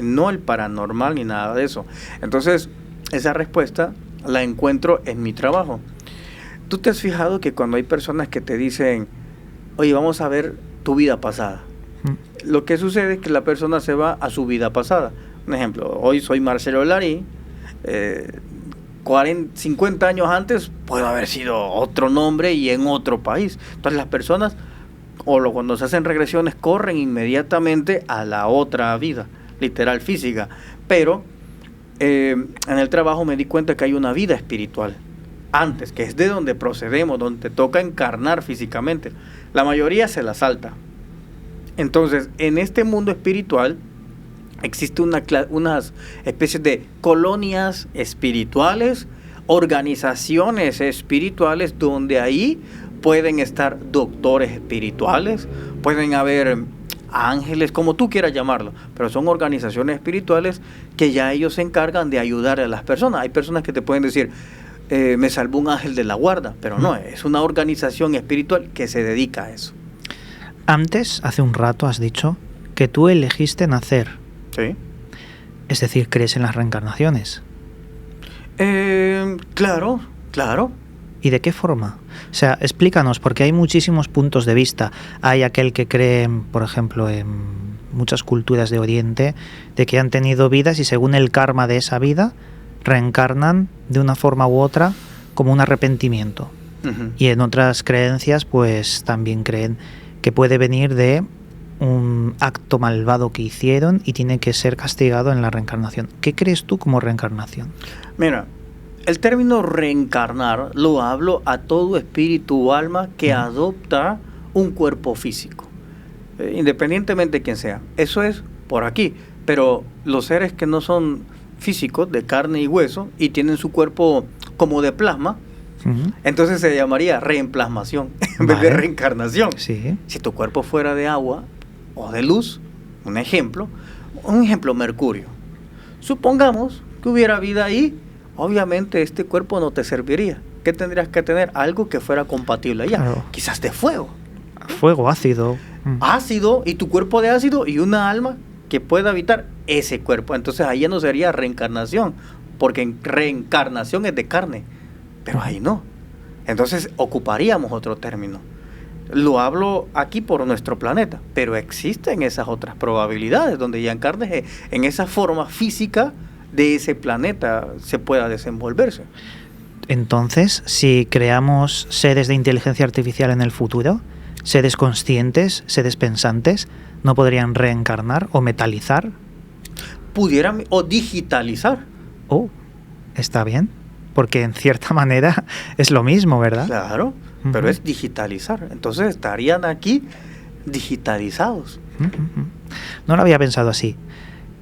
no el paranormal ni nada de eso. Entonces, esa respuesta la encuentro en mi trabajo. ¿Tú te has fijado que cuando hay personas que te dicen, oye, vamos a ver tu vida pasada? Lo que sucede es que la persona se va a su vida pasada. Un ejemplo, hoy soy Marcelo Larí, 50 años antes puedo haber sido otro nombre y en otro país. Entonces las personas, cuando se hacen regresiones, corren inmediatamente a la otra vida, literal, física. Pero en el trabajo me di cuenta que hay una vida espiritual antes, que es de donde procedemos, donde toca encarnar físicamente. La mayoría se la salta. Entonces, en este mundo espiritual existe unas especies de colonias espirituales, organizaciones espirituales, donde ahí pueden estar doctores espirituales, pueden haber ángeles, como tú quieras llamarlo, pero son organizaciones espirituales que ya ellos se encargan de ayudar a las personas. Hay personas que te pueden decir, me salvó un ángel de la guarda, pero no, es una organización espiritual que se dedica a eso. Antes, hace un rato, has dicho que tú elegiste nacer. Sí. Es decir, ¿crees en las reencarnaciones? Claro. ¿Y de qué forma? O sea, explícanos, porque hay muchísimos puntos de vista. Hay aquel que cree, por ejemplo, en muchas culturas de Oriente, de que han tenido vidas y según el karma de esa vida, reencarnan de una forma u otra como un arrepentimiento. Uh-huh. Y en otras creencias, pues también creen que puede venir de un acto malvado que hicieron y tiene que ser castigado en la reencarnación. ¿Qué crees tú como reencarnación? Mira, el término reencarnar lo hablo a todo espíritu o alma que adopta un cuerpo físico, independientemente de quién sea. Eso es por aquí, pero los seres que no son físicos, de carne y hueso, y tienen su cuerpo como de plasma, entonces se llamaría reemplasmación en vez de reencarnación. Sí. Si tu cuerpo fuera de agua o de luz, un ejemplo Mercurio. Supongamos que hubiera vida ahí, obviamente este cuerpo no te serviría. ¿Qué tendrías que tener? Algo que fuera compatible allá. Claro. Quizás de fuego. Fuego, ácido. Ácido, y tu cuerpo de ácido y una alma que pueda habitar ese cuerpo. Entonces ahí ya no sería reencarnación, porque reencarnación es de carne. Pero ahí no. Entonces ocuparíamos otro término. Lo hablo aquí por nuestro planeta, pero existen esas otras probabilidades donde ya encarnes en esa forma física de ese planeta se pueda desenvolverse. Entonces, si creamos seres de inteligencia artificial en el futuro, seres conscientes, seres pensantes, ¿no podrían reencarnar o metalizar? Pudieran, o digitalizar. Oh, está bien. Porque en cierta manera es lo mismo, ¿verdad? Claro, pero es digitalizar. Entonces estarían aquí digitalizados. No lo había pensado así.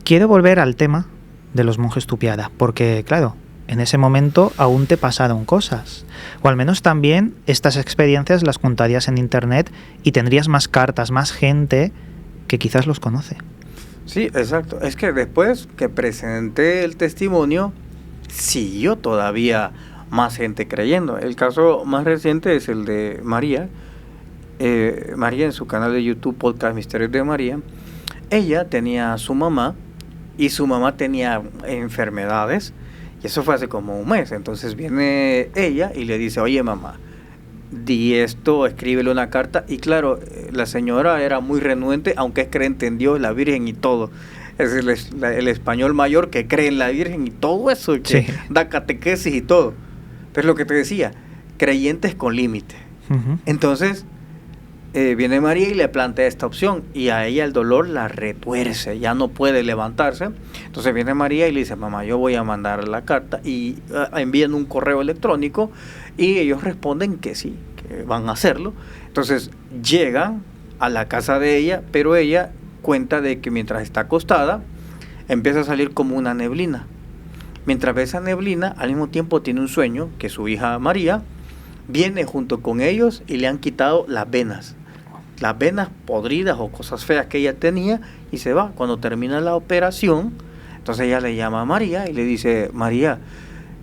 Quiero volver al tema de los monjes Tupiara, porque claro, en ese momento aún te pasaron cosas. O al menos también estas experiencias las contarías en internet y tendrías más cartas, más gente que quizás los conoce. Sí, exacto. Es que después que presenté el testimonio, siguió todavía más gente creyendo. El caso más reciente es el de María. María, en su canal de YouTube, Podcast Misterios de María, ella tenía a su mamá y su mamá tenía enfermedades, y eso fue hace como un mes. Entonces viene ella y le dice, oye mamá, di esto, escríbele una carta. Y claro, la señora era muy renuente, aunque es creyente en Dios, la Virgen y todo. Es el español mayor que cree en la Virgen y todo eso, que sí, da catequesis y todo. Pero es lo que te decía, creyentes con límite. Entonces viene María y le plantea esta opción, y a ella el dolor la retuerce, ya no puede levantarse. Entonces viene María y le dice, mamá, yo voy a mandar la carta, y envían un correo electrónico y ellos responden que sí, que van a hacerlo. Entonces llegan a la casa de ella, pero ella cuenta de que mientras está acostada empieza a salir como una neblina. Mientras ve esa neblina, al mismo tiempo tiene un sueño que su hija María viene junto con ellos y le han quitado las venas podridas o cosas feas que ella tenía, y se va. Cuando termina la operación, entonces ella le llama a María y le dice, María,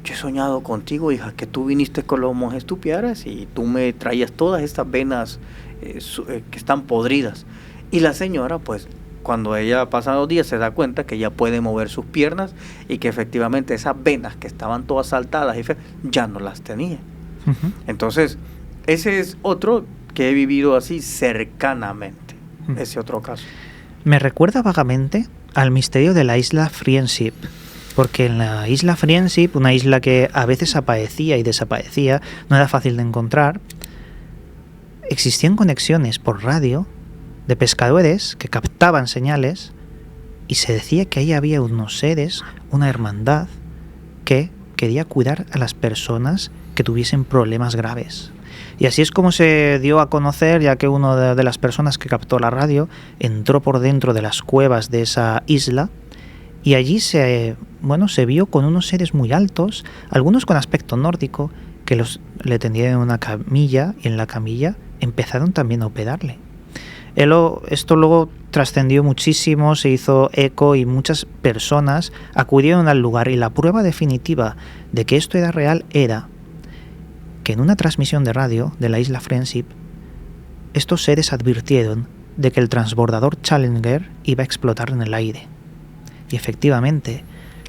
yo he soñado contigo, hija, que tú viniste con los monjes Tupiaras y tú me traías todas estas venas que están podridas. Y la señora, pues, cuando ella pasan los días se da cuenta que ella puede mover sus piernas y que efectivamente esas venas que estaban todas saltadas y ya no las tenía. Uh-huh. Entonces, ese es otro que he vivido así cercanamente, ese otro caso. Me recuerda vagamente al misterio de la isla Friendship, porque en la isla Friendship, una isla que a veces aparecía y desaparecía, no era fácil de encontrar, existían conexiones por radio de pescadores que captaban señales y se decía que ahí había unos seres, una hermandad que quería cuidar a las personas que tuviesen problemas graves. Y así es como se dio a conocer, ya que una de las personas que captó la radio entró por dentro de las cuevas de esa isla y allí se vio con unos seres muy altos, algunos con aspecto nórdico, que le tendieron en una camilla y en la camilla empezaron también a operarle. Esto luego trascendió muchísimo, se hizo eco y muchas personas acudieron al lugar, y la prueba definitiva de que esto era real era que en una transmisión de radio de la isla Friendship, estos seres advirtieron de que el transbordador Challenger iba a explotar en el aire. Y efectivamente,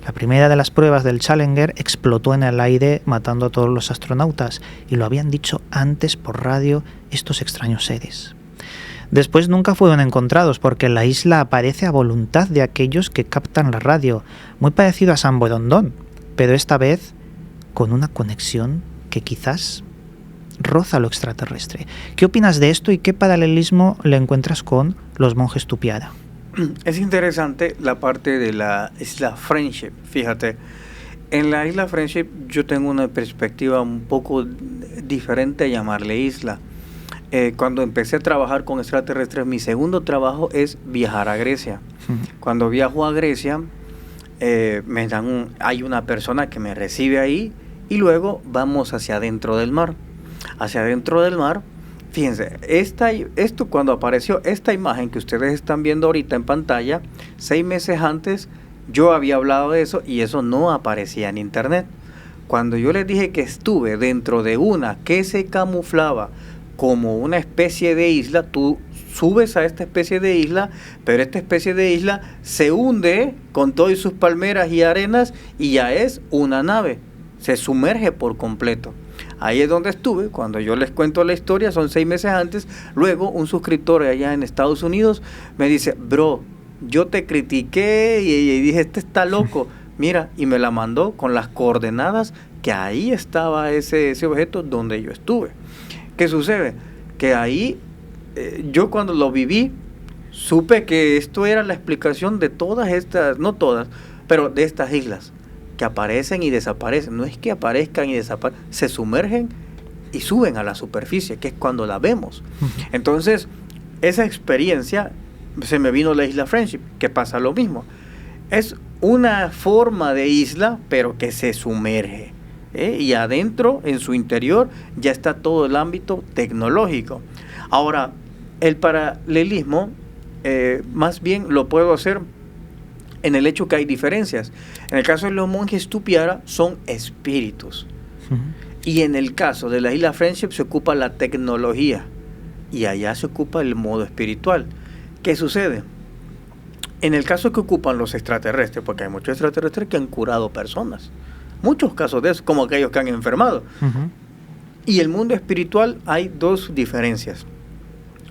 la primera de las pruebas del Challenger explotó en el aire matando a todos los astronautas, y lo habían dicho antes por radio estos extraños seres. Después nunca fueron encontrados porque la isla aparece a voluntad de aquellos que captan la radio, muy parecido a San Borondón, pero esta vez con una conexión que quizás roza lo extraterrestre. ¿Qué opinas de esto y qué paralelismo le encuentras con los monjes Tupiara? Es interesante la parte de la isla Friendship. Fíjate, en la isla Friendship yo tengo una perspectiva un poco diferente a llamarle isla. Cuando empecé a trabajar con extraterrestres, mi segundo trabajo es viajar a Grecia. Cuando viajo a Grecia, hay una persona que me recibe ahí y luego vamos hacia adentro del mar. Hacia adentro del mar, fíjense, esto cuando apareció esta imagen que ustedes están viendo ahorita en pantalla, 6 meses antes yo había hablado de eso y eso no aparecía en internet. Cuando yo les dije que estuve dentro de una que se camuflaba como una especie de isla, tú subes a esta especie de isla, pero esta especie de isla se hunde con todas sus palmeras y arenas y ya es una nave, se sumerge por completo. Ahí es donde estuve, cuando yo les cuento la historia, son 6 meses antes. Luego un suscriptor allá en Estados Unidos me dice, bro, yo te critiqué y dije, este está loco, mira, y me la mandó con las coordenadas que ahí estaba ese objeto donde yo estuve. ¿Qué sucede? Que ahí yo cuando lo viví supe que esto era la explicación de todas estas, no todas, pero de estas islas que aparecen y desaparecen. No es que aparezcan y desaparecen, se sumergen y suben a la superficie, que es cuando la vemos. Entonces, esa experiencia, se me vino la isla Friendship, que pasa lo mismo. Es una forma de isla, pero que se sumerge. Y adentro, en su interior, ya está todo el ámbito tecnológico. Ahora, el paralelismo, más bien lo puedo hacer en el hecho que hay diferencias. En el caso de los monjes Tupiara son espíritus. Y en el caso de la isla Friendship se ocupa la tecnología y allá se ocupa el modo espiritual. ¿Qué sucede? En el caso que ocupan los extraterrestres, porque hay muchos extraterrestres que han curado personas, muchos casos de eso, como aquellos que han enfermado. Y el mundo espiritual hay 2 diferencias,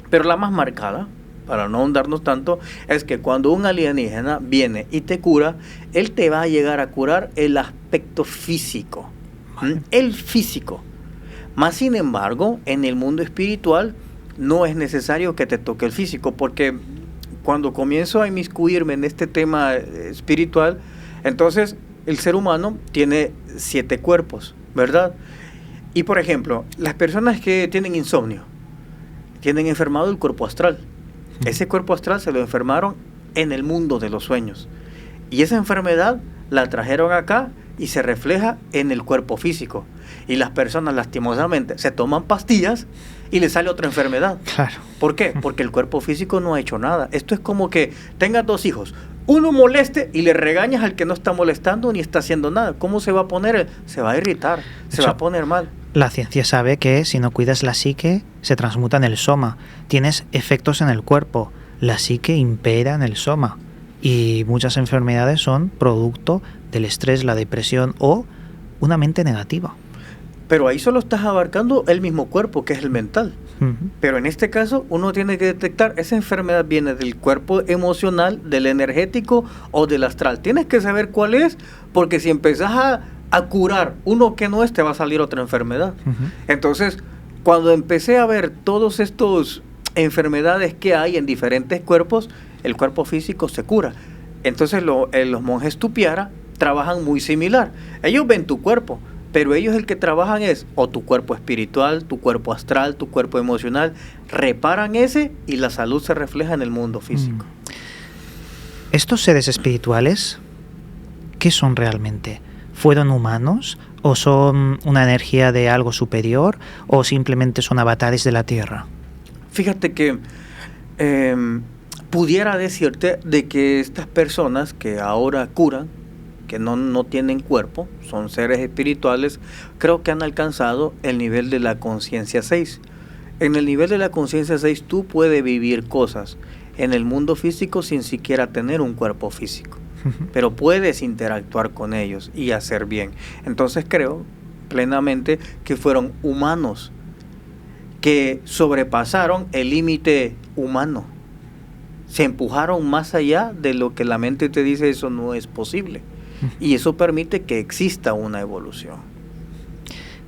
pero la más marcada, para no ahondarnos tanto, es que cuando un alienígena viene y te cura, él te va a llegar a curar el aspecto físico, el físico. Más sin embargo, en el mundo espiritual no es necesario que te toque el físico, porque cuando comienzo a inmiscuirme en este tema espiritual, entonces el ser humano tiene 7 cuerpos, ¿verdad? Y por ejemplo, las personas que tienen insomnio, tienen enfermado el cuerpo astral. Ese cuerpo astral se lo enfermaron en el mundo de los sueños. Y esa enfermedad la trajeron acá y se refleja en el cuerpo físico. Y las personas lastimosamente se toman pastillas y les sale otra enfermedad. Claro. ¿Por qué? Porque el cuerpo físico no ha hecho nada. Esto es como que tengas 2 hijos. Uno moleste y le regañas al que no está molestando ni está haciendo nada. ¿Cómo se va a poner? Se va a irritar, se va a poner mal. La ciencia sabe que si no cuidas la psique, se transmuta en el soma. Tienes efectos en el cuerpo. la psique impera en el soma y muchas enfermedades son producto del estrés, la depresión o una mente negativa. Pero ahí solo estás abarcando el mismo cuerpo, que es el mental. Pero en este caso uno tiene que detectar, esa enfermedad viene del cuerpo emocional, del energético o del astral. Tienes que saber cuál es, porque si empezás a curar uno que no es, te va a salir otra enfermedad. Entonces, cuando empecé a ver todos estos enfermedades que hay en diferentes cuerpos, el cuerpo físico se cura. Entonces los monjes Tupiara trabajan muy similar. Ellos ven tu cuerpo, pero ellos el que trabajan es o tu cuerpo espiritual, tu cuerpo astral, tu cuerpo emocional. Reparan ese y la salud se refleja en el mundo físico. ¿Estos seres espirituales qué son realmente? ¿Fueron humanos o son una energía de algo superior o simplemente son avatares de la Tierra? Fíjate que pudiera decirte de que estas personas que ahora curan, que no tienen cuerpo, son seres espirituales, creo que han alcanzado el nivel de la conciencia 6. En el nivel de la conciencia 6 tú puedes vivir cosas en el mundo físico sin siquiera tener un cuerpo físico, pero puedes interactuar con ellos y hacer bien. Entonces creo plenamente que fueron humanos que sobrepasaron el límite humano, se empujaron más allá de lo que la mente te dice, eso no es posible. Y eso permite que exista una evolución.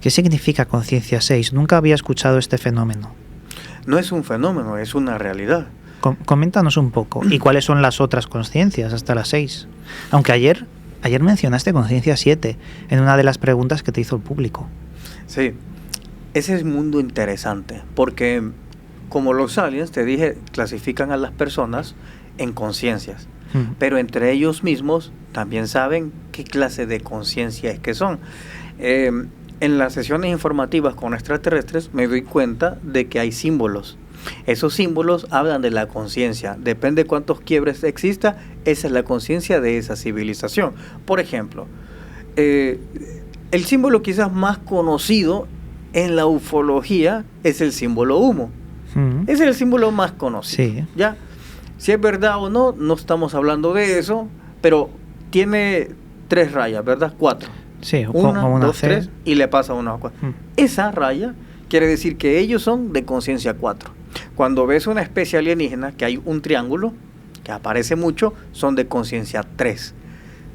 ¿Qué significa conciencia 6? Nunca había escuchado este fenómeno. No es un fenómeno, es una realidad. Coméntanos un poco. ¿Y cuáles son las otras conciencias hasta las 6? Aunque ayer mencionaste conciencia 7 en una de las preguntas que te hizo el público. Sí, ese es un mundo interesante, porque como los aliens, te dije, clasifican a las personas en conciencias. Pero entre ellos mismos también saben qué clase de conciencia es que son. En las sesiones informativas con extraterrestres me doy cuenta de que hay símbolos. Esos símbolos hablan de la conciencia. Depende de cuántos quiebres exista, esa es la conciencia de esa civilización. Por ejemplo, el símbolo quizás más conocido en la ufología es el símbolo humo. Ese es el símbolo más conocido. Sí. ¿Ya? Si es verdad o no, no estamos hablando de eso, pero tiene 3 rayas, ¿verdad? 4. Sí, una, como una 2, C. 3 y le pasa una 4. Esa raya quiere decir que ellos son de conciencia 4. Cuando ves una especie alienígena, que hay un triángulo, que aparece mucho, son de conciencia 3.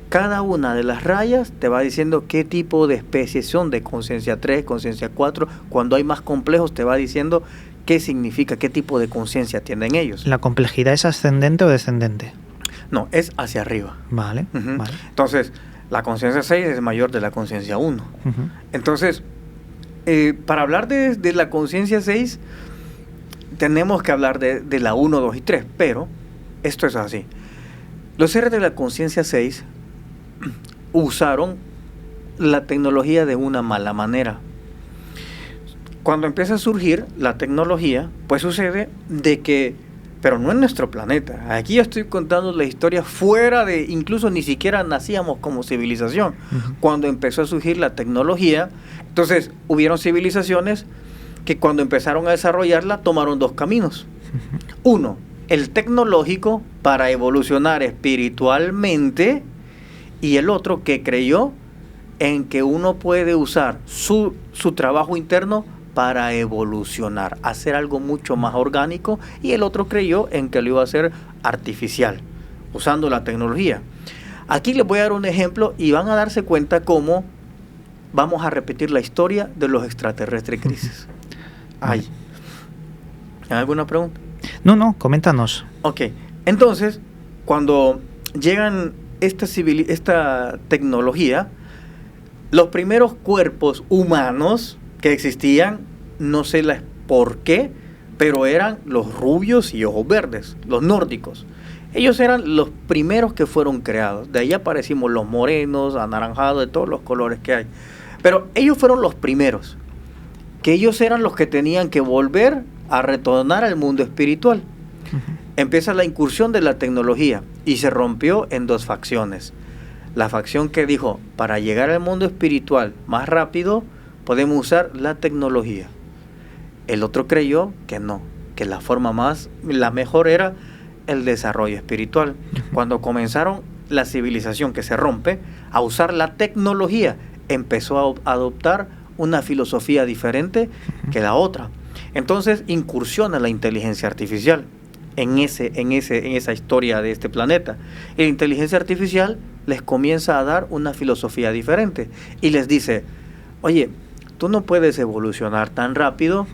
Cada una de las rayas te va diciendo qué tipo de especies son de conciencia 3, conciencia 4. Cuando hay más complejos te va diciendo qué significa, qué tipo de conciencia tienen ellos. ¿La complejidad es ascendente o descendente? No, es hacia arriba. Vale, vale. Entonces, la conciencia 6 es mayor de la conciencia 1. Entonces, para hablar de la conciencia 6, tenemos que hablar de la 1, 2 y 3, pero esto es así. Los seres de la conciencia 6 usaron la tecnología de una mala manera. Cuando empieza a surgir la tecnología, pues sucede de que, pero no en nuestro planeta. Aquí ya estoy contando la historia fuera de, incluso ni siquiera nacíamos como civilización. Cuando empezó a surgir la tecnología, entonces hubieron civilizaciones que cuando empezaron a desarrollarla tomaron 2 caminos. Uno, el tecnológico para evolucionar espiritualmente, y el otro que creyó en que uno puede usar su trabajo interno para evolucionar, hacer algo mucho más orgánico, y el otro creyó en que lo iba a hacer artificial, usando la tecnología. Aquí les voy a dar un ejemplo y van a darse cuenta cómo vamos a repetir la historia de los extraterrestres crisis. ¿Hay alguna pregunta? No, coméntanos. Ok, entonces, cuando llegan esta tecnología, los primeros cuerpos humanos que existían, no sé por qué, pero eran los rubios y ojos verdes, los nórdicos. Ellos eran los primeros que fueron creados. De ahí aparecimos los morenos, anaranjados, de todos los colores que hay. Pero ellos fueron los primeros, que ellos eran los que tenían que volver a retornar al mundo espiritual. Empieza la incursión de la tecnología y se rompió en 2 facciones. La facción que dijo, para llegar al mundo espiritual más rápido, podemos usar la tecnología. El otro creyó que no, que la mejor era el desarrollo espiritual. Cuando comenzaron la civilización que se rompe, a usar la tecnología, empezó a adoptar una filosofía diferente que la otra. Entonces incursiona la inteligencia artificial en esa historia de este planeta. Y la inteligencia artificial les comienza a dar una filosofía diferente y les dice, oye, tú no puedes evolucionar tan rápido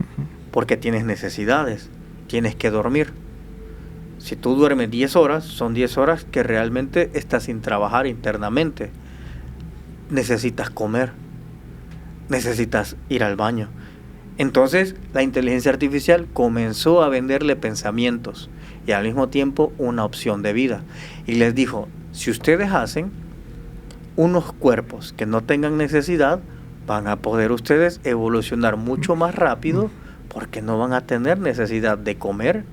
porque tienes necesidades, tienes que dormir. Si tú duermes 10 horas, son 10 horas que realmente estás sin trabajar internamente. Necesitas comer, necesitas ir al baño. Entonces la inteligencia artificial comenzó a venderle pensamientos y al mismo tiempo una opción de vida. Y les dijo, si ustedes hacen unos cuerpos que no tengan necesidad, van a poder ustedes evolucionar mucho más rápido porque no van a tener necesidad de comer,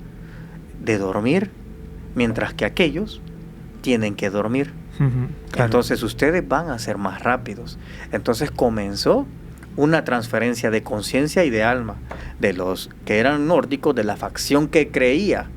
de dormir, mientras que aquellos tienen que dormir. Claro. Entonces ustedes van a ser más rápidos. Entonces comenzó una transferencia de conciencia y de alma de los que eran nórdicos, de la facción que creía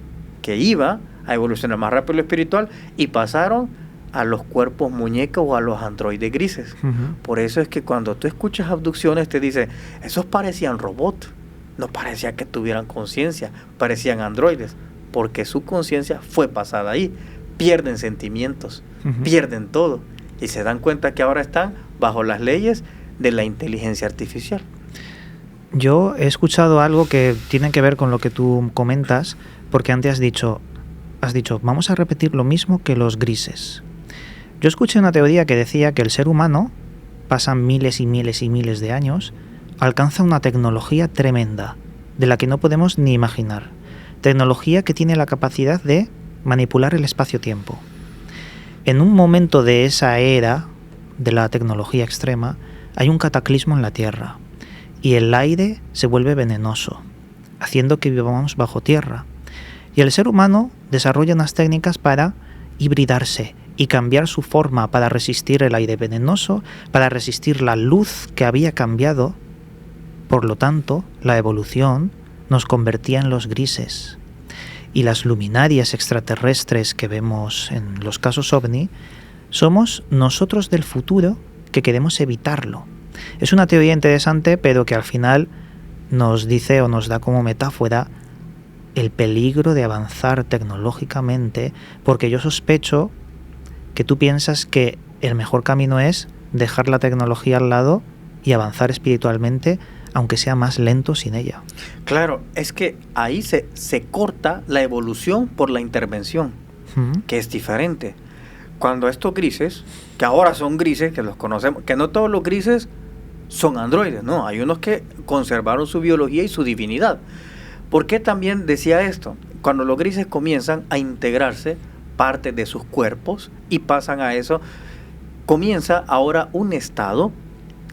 que iba a evolucionar más rápido lo espiritual, y pasaron a los cuerpos muñecos o a los androides grises. Por eso es que cuando tú escuchas abducciones te dicen, esos parecían robots, no parecía que tuvieran conciencia, parecían androides, porque su conciencia fue pasada ahí. Pierden sentimientos, pierden todo, y se dan cuenta que ahora están bajo las leyes de la inteligencia artificial. Yo he escuchado algo que tiene que ver con lo que tú comentas, porque antes has dicho, vamos a repetir lo mismo que los grises. Yo escuché una teoría que decía que el ser humano, pasan miles y miles y miles de años, alcanza una tecnología tremenda, de la que no podemos ni imaginar. Tecnología que tiene la capacidad de manipular el espacio-tiempo. En un momento de esa era de la tecnología extrema, hay un cataclismo en la Tierra y el aire se vuelve venenoso, haciendo que vivamos bajo tierra. Y el ser humano desarrolla unas técnicas para hibridarse y cambiar su forma para resistir el aire venenoso, para resistir la luz que había cambiado. Por lo tanto, la evolución nos convertía en los grises. Y las luminarias extraterrestres que vemos en los casos OVNI somos nosotros del futuro que queremos evitarlo. Es una teoría interesante, pero que al final nos dice o nos da como metáfora el peligro de avanzar tecnológicamente, porque yo sospecho que tú piensas que el mejor camino es dejar la tecnología al lado y avanzar espiritualmente, aunque sea más lento sin ella. Claro, es que ahí se corta la evolución por la intervención, que es diferente. Cuando estos grises, que ahora son grises, que los conocemos, que no todos los grises son androides, no, hay unos que conservaron su biología y su divinidad. ¿Por qué también decía esto? Cuando los grises comienzan a integrarse parte de sus cuerpos y pasan a eso, comienza ahora un estado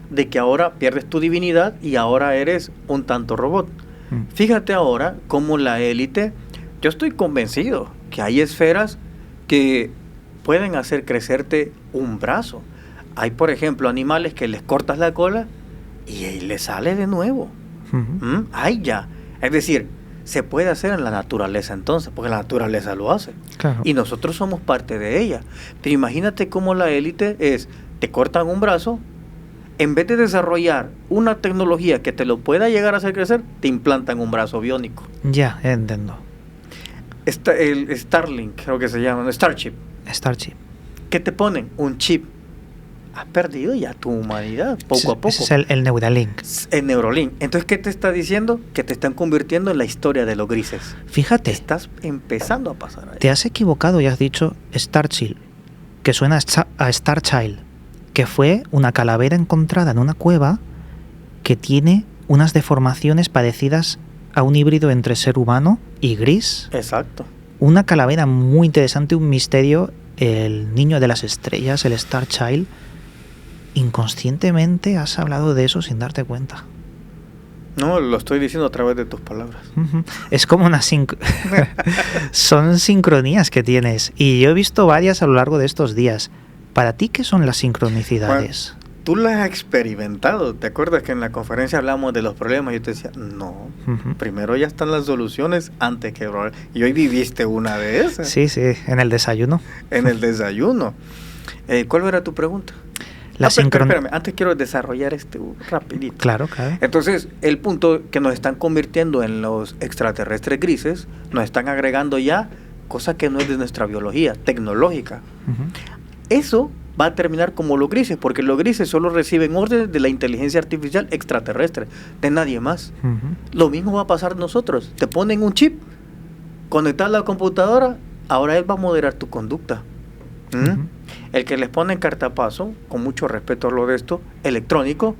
de que ahora pierdes tu divinidad y ahora eres un tanto robot. Fíjate ahora cómo la élite, yo estoy convencido que hay esferas que pueden hacer crecerte un brazo. Hay, por ejemplo, animales que les cortas la cola y les sale de nuevo. Ahí ya. Es decir, se puede hacer en la naturaleza entonces, porque la naturaleza lo hace. Claro. Y nosotros somos parte de ella. Pero imagínate cómo la élite es, te cortan un brazo, en vez de desarrollar una tecnología que te lo pueda llegar a hacer crecer, te implantan un brazo biónico. Ya, entiendo. El Starlink, creo que se llama, Starship. Starship. ¿Qué te ponen? Un chip. Has perdido ya tu humanidad, poco a poco. Ese es el Neuralink. El Neuralink. Entonces, ¿qué te está diciendo? Que te están convirtiendo en la historia de los grises. Fíjate. Estás empezando a pasar ahí. Te has equivocado y has dicho Starchild, que suena a Starchild, que fue una calavera encontrada en una cueva que tiene unas deformaciones parecidas a un híbrido entre ser humano y gris. Exacto. Una calavera muy interesante, un misterio, el niño de las estrellas, el Starchild. Inconscientemente has hablado de eso sin darte cuenta. No, lo estoy diciendo a través de tus palabras. Es como una son sincronías que tienes. Y yo he visto varias a lo largo de estos días. ¿Para ti qué son las sincronicidades? Bueno, tú lo has experimentado. ¿Te acuerdas que en la conferencia hablamos de los problemas? Yo te decía, no, primero ya están las soluciones antes que... Y hoy viviste una de esas. Sí, en el desayuno. En el desayuno. ¿Cuál era tu pregunta? Espérame, antes quiero desarrollar rapidito. Claro. Entonces, el punto que nos están convirtiendo en los extraterrestres grises, nos están agregando ya cosas que no es de nuestra biología, tecnológica. Eso va a terminar como los grises, porque los grises solo reciben órdenes de la inteligencia artificial extraterrestre, de nadie más. Lo mismo va a pasar nosotros. Te ponen un chip, conectas la computadora, ahora él va a moderar tu conducta. El que les pone cartapaso, con mucho respeto a lo de esto, electrónico,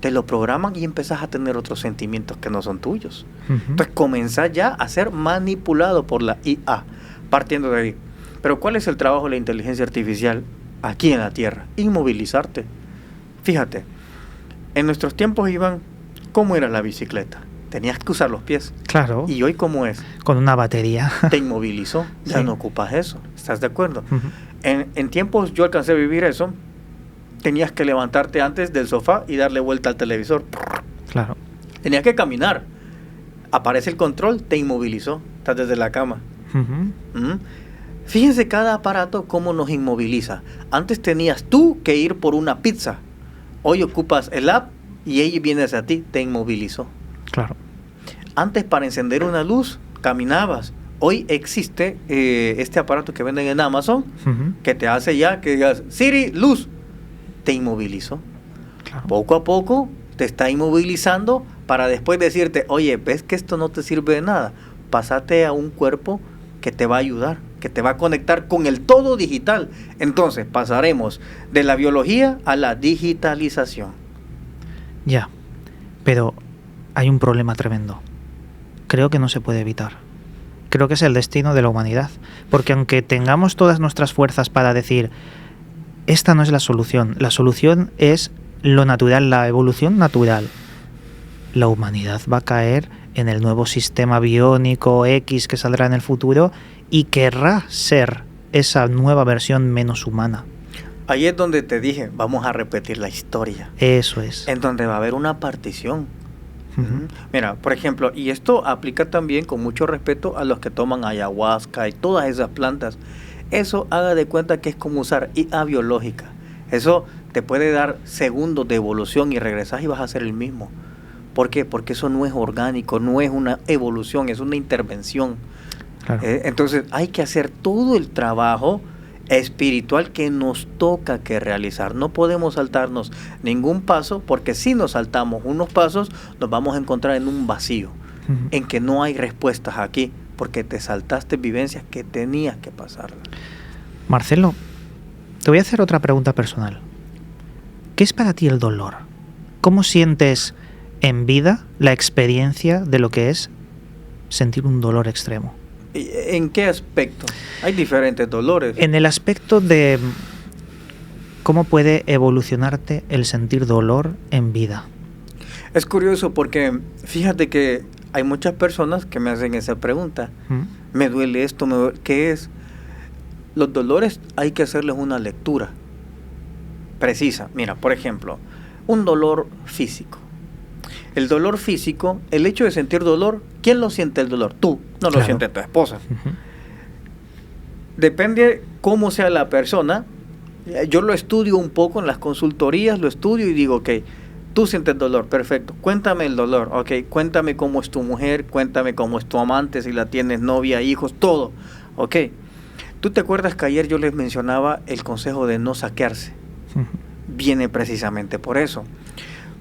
te lo programan y empezás a tener otros sentimientos que no son tuyos. Entonces comenzás ya a ser manipulado por la IA, partiendo de ahí. Pero ¿cuál es el trabajo de la inteligencia artificial aquí en la Tierra? Inmovilizarte. Fíjate, en nuestros tiempos, Iván, ¿cómo era la bicicleta? Tenías que usar los pies. Claro. ¿Y hoy cómo es? Con una batería. Te inmovilizó, ya no ocupas eso. ¿Estás de acuerdo? En tiempos yo alcancé a vivir eso. Tenías que levantarte antes del sofá y darle vuelta al televisor. Claro. Tenías que caminar. Aparece el control, te inmovilizó. Estás desde la cama. Fíjense cada aparato cómo nos inmoviliza. Antes tenías tú que ir por una pizza. Hoy ocupas el app y ella viene hacia ti, te inmovilizó. Claro. Antes para encender una luz caminabas. Hoy existe este aparato que venden en Amazon que te hace ya que digas, Siri, luz. Te inmovilizó. Claro. Poco a poco te está inmovilizando para después decirte, oye, ¿ves que esto no te sirve de nada? Pásate a un cuerpo que te va a ayudar, que te va a conectar con el todo digital. Entonces pasaremos de la biología a la digitalización. Ya, pero hay un problema tremendo. Creo que no se puede evitar. Creo que es el destino de la humanidad. Porque aunque tengamos todas nuestras fuerzas para decir, esta no es la solución es lo natural, la evolución natural, la humanidad va a caer en el nuevo sistema biónico X que saldrá en el futuro y querrá ser esa nueva versión menos humana. Ahí es donde te dije, vamos a repetir la historia. Eso es. En donde va a haber una partición. Mira, por ejemplo, y esto aplica también con mucho respeto a los que toman ayahuasca y todas esas plantas. Eso haga de cuenta que es como usar IA biológica. Eso te puede dar segundos de evolución y regresas y vas a ser el mismo. ¿Por qué? Porque eso no es orgánico, no es una evolución, es una intervención. Claro. Entonces hay que hacer todo el trabajo espiritual que nos toca que realizar. No podemos saltarnos ningún paso, porque si nos saltamos unos pasos nos vamos a encontrar en un vacío, en que no hay respuestas aquí, porque te saltaste vivencias que tenías que pasar. Marcelo, te voy a hacer otra pregunta personal. ¿Qué es para ti el dolor? ¿Cómo sientes en vida la experiencia de lo que es sentir un dolor extremo? ¿En qué aspecto? Hay diferentes dolores. En el aspecto de cómo puede evolucionarte el sentir dolor en vida. Es curioso porque fíjate que hay muchas personas que me hacen esa pregunta. Me duele esto, ¿qué es? Los dolores hay que hacerles una lectura precisa. Mira, por ejemplo, un dolor físico. El dolor físico, el hecho de sentir dolor, ¿quién lo siente el dolor? Tú, no lo siente tu esposa. Depende cómo sea la persona. Yo lo estudio un poco en las consultorías, lo estudio y digo, ok, tú sientes dolor, perfecto. Cuéntame el dolor, ok, cuéntame cómo es tu mujer, cuéntame cómo es tu amante, si la tienes novia, hijos, todo, ok. ¿Tú te acuerdas que ayer yo les mencionaba el consejo de no saquearse? Viene precisamente por eso.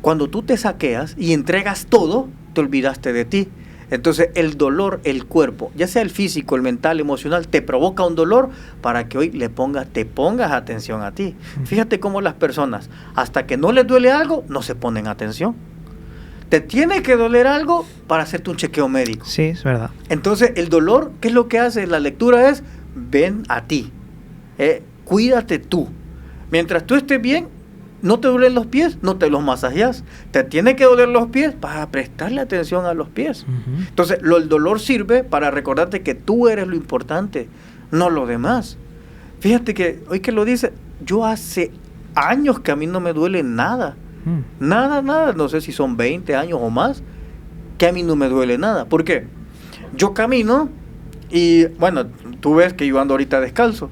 Cuando tú te saqueas y entregas todo, te olvidaste de ti. Entonces el dolor, el cuerpo, ya sea el físico, el mental, el emocional, te provoca un dolor para que hoy te pongas atención a ti. Fíjate cómo las personas, hasta que no les duele algo, no se ponen atención. Te tiene que doler algo para hacerte un chequeo médico. Sí, es verdad. Entonces el dolor, ¿qué es lo que hace? La lectura es, ven a ti, cuídate tú. Mientras tú estés bien, no te duelen los pies, no te los masajeas. Te tiene que doler los pies para prestarle atención a los pies. Entonces, el dolor sirve para recordarte que tú eres lo importante, no lo demás. Fíjate que, hoy que lo dice, yo hace años que a mí no me duele nada. Nada, nada. No sé si son 20 años o más, que a mí no me duele nada. ¿Por qué? Yo camino y, bueno, tú ves que yo ando ahorita descalzo.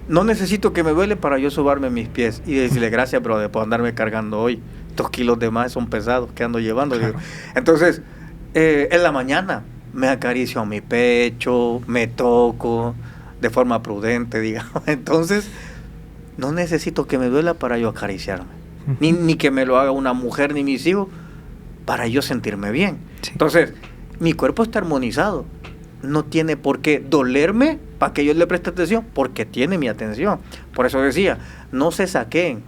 No necesito que me duele para yo sobarme mis pies y decirle gracias, brother, por andarme cargando hoy. 2 kilos de más son pesados que ando llevando. Claro. Digo. Entonces, en la mañana me acaricio mi pecho, me toco de forma prudente, digamos. Entonces, no necesito que me duela para yo acariciarme. Ni que me lo haga una mujer ni mis hijos para yo sentirme bien. Sí. Entonces, mi cuerpo está armonizado. No tiene por qué dolerme para que yo le preste atención, porque tiene mi atención. Por eso decía, no se saqueen.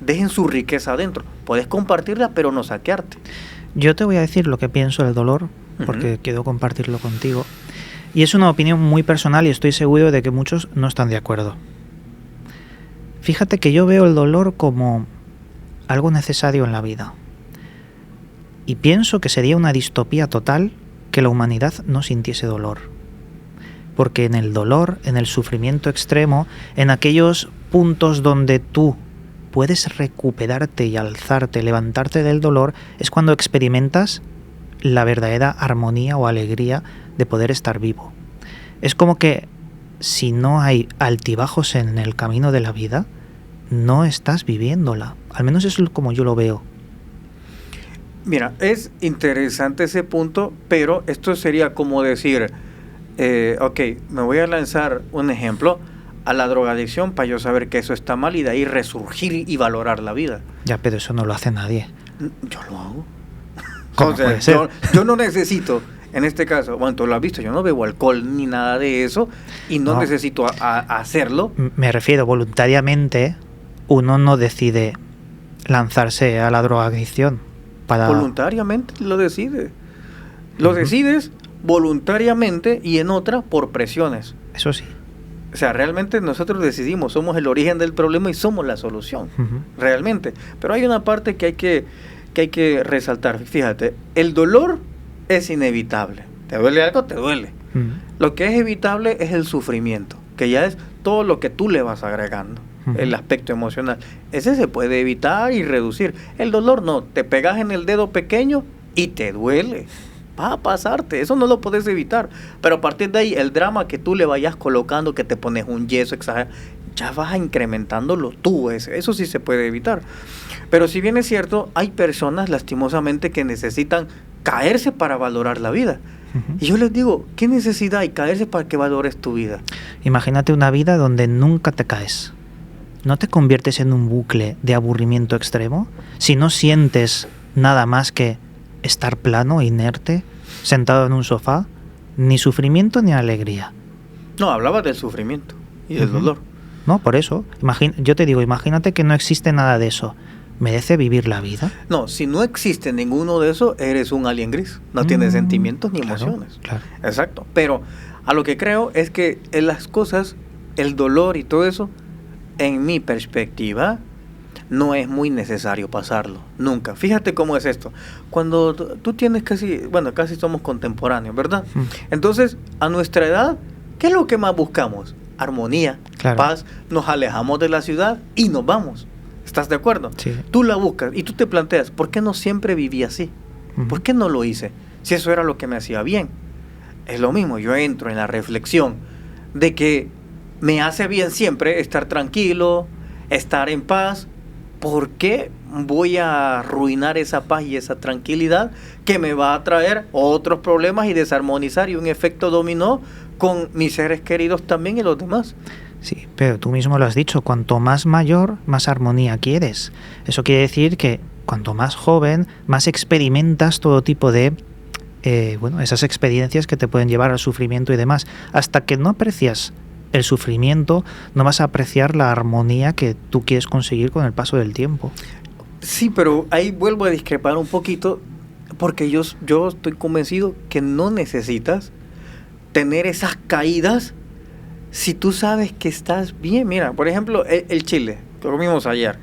Dejen su riqueza adentro. Puedes compartirla, pero no saquearte. Yo te voy a decir lo que pienso del dolor, porque quiero compartirlo contigo. Y es una opinión muy personal y estoy seguro de que muchos no están de acuerdo. Fíjate que yo veo el dolor como algo necesario en la vida. Y pienso que sería una distopía total que la humanidad no sintiese dolor. Porque en el dolor, en el sufrimiento extremo, en aquellos puntos donde tú puedes recuperarte y alzarte, levantarte del dolor, es cuando experimentas la verdadera armonía o alegría de poder estar vivo. Es como que si no hay altibajos en el camino de la vida, no estás viviéndola. Al menos es como yo lo veo. Mira, es interesante ese punto, pero esto sería como decir, ok, me voy a lanzar un ejemplo a la drogadicción para yo saber que eso está mal y de ahí resurgir y valorar la vida. Ya, pero eso no lo hace nadie. Yo lo hago. ¿Cómo o sea, puede ser? Yo no necesito, en este caso, bueno, tú lo has visto, yo no bebo alcohol ni nada de eso y no necesito hacerlo. Me refiero voluntariamente, uno no decide lanzarse a la drogadicción. Voluntariamente lo decide. Lo decides voluntariamente y en otra por presiones. Eso sí. O sea, realmente nosotros decidimos, somos el origen del problema y somos la solución, realmente. Pero hay una parte que hay que resaltar. Fíjate, el dolor es inevitable. ¿Te duele algo? Te duele. Lo que es evitable es el sufrimiento, que ya es todo lo que tú le vas agregando. El aspecto emocional. Ese se puede evitar y reducir. El dolor no. Te pegas en el dedo pequeño y te duele. Va a pasarte. Eso no lo puedes evitar. Pero a partir de ahí, el drama que tú le vayas colocando, que te pones un yeso exagerado, ya vas incrementándolo tú. Eso sí se puede evitar. Pero si bien es cierto, hay personas lastimosamente que necesitan caerse para valorar la vida. Y yo les digo, ¿qué necesidad hay caerse para que valores tu vida? Imagínate una vida donde nunca te caes. ¿No te conviertes en un bucle de aburrimiento extremo? Si no sientes nada más que estar plano, inerte, sentado en un sofá, ni sufrimiento ni alegría. No, hablaba del sufrimiento y del dolor. No, por eso. Yo te digo, imagínate que no existe nada de eso. ¿Merece vivir la vida? No, si no existe ninguno de eso, eres un alien gris. No tienes sentimientos ni emociones. Claro. Exacto. Pero a lo que creo es que en las cosas, el dolor y todo eso, en mi perspectiva, no es muy necesario pasarlo, nunca. Fíjate cómo es esto. Cuando tú tienes casi somos contemporáneos, ¿verdad? Entonces, a nuestra edad, ¿qué es lo que más buscamos? Armonía, paz, nos alejamos de la ciudad y nos vamos. ¿Estás de acuerdo? Sí. Tú la buscas y tú te planteas, ¿por qué no siempre viví así? ¿Por qué no lo hice? Si eso era lo que me hacía bien. Es lo mismo, yo entro en la reflexión de que me hace bien siempre estar tranquilo, estar en paz. ¿Por qué voy a arruinar esa paz y esa tranquilidad que me va a traer otros problemas y desarmonizar y un efecto dominó con mis seres queridos también y los demás? Sí, pero tú mismo lo has dicho, cuanto más mayor, más armonía quieres. Eso quiere decir que cuanto más joven, más experimentas todo tipo de esas experiencias que te pueden llevar al sufrimiento y demás. Hasta que no aprecias el sufrimiento, no vas a apreciar la armonía que tú quieres conseguir con el paso del tiempo. Sí, pero ahí vuelvo a discrepar un poquito, porque yo estoy convencido que no necesitas tener esas caídas si tú sabes que estás bien. Mira, por ejemplo, el chile, que comimos ayer.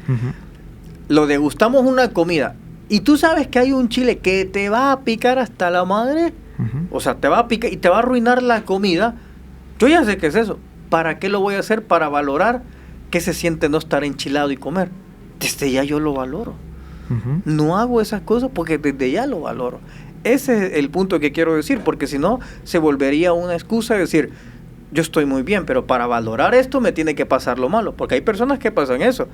Lo degustamos una comida, y tú sabes que hay un chile que te va a picar hasta la madre, o sea, te va a picar y te va a arruinar la comida. Yo ya sé qué es eso. ¿Para qué lo voy a hacer? Para valorar qué se siente no estar enchilado y comer. Desde ya yo lo valoro. No hago esas cosas porque desde ya lo valoro. Ese es el punto que quiero decir, porque si no, se volvería una excusa de decir, yo estoy muy bien, pero para valorar esto me tiene que pasar lo malo, porque hay personas que pasan eso.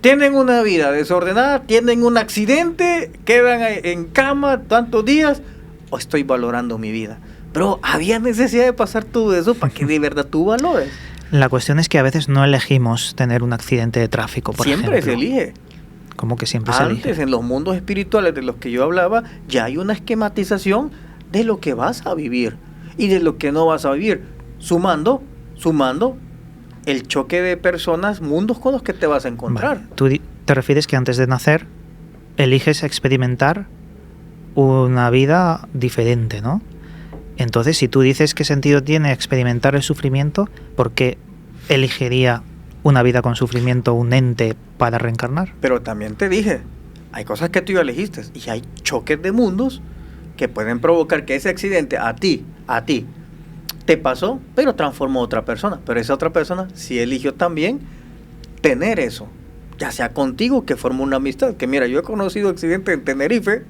Tienen una vida desordenada, tienen un accidente, quedan en cama tantos días, o estoy valorando mi vida. Pero había necesidad de pasar todo eso para que de verdad tú valores. La cuestión es que a veces no elegimos tener un accidente de tráfico, por ejemplo. Siempre se elige. ¿Cómo que siempre se elige? Antes, en los mundos espirituales de los que yo hablaba, ya hay una esquematización de lo que vas a vivir y de lo que no vas a vivir, sumando el choque de personas, mundos con los que te vas a encontrar. Vale. Tú te refieres que antes de nacer eliges experimentar una vida diferente, ¿no? Entonces, si tú dices qué sentido tiene experimentar el sufrimiento, ¿por qué elegiría una vida con sufrimiento un ente para reencarnar? Pero también te dije, hay cosas que tú ya elegiste y hay choques de mundos que pueden provocar que ese accidente a ti te pasó, pero transformó a otra persona. Pero esa otra persona sí eligió también tener eso, ya sea contigo, que formó una amistad. Que mira, yo he conocido accidentes en Tenerife,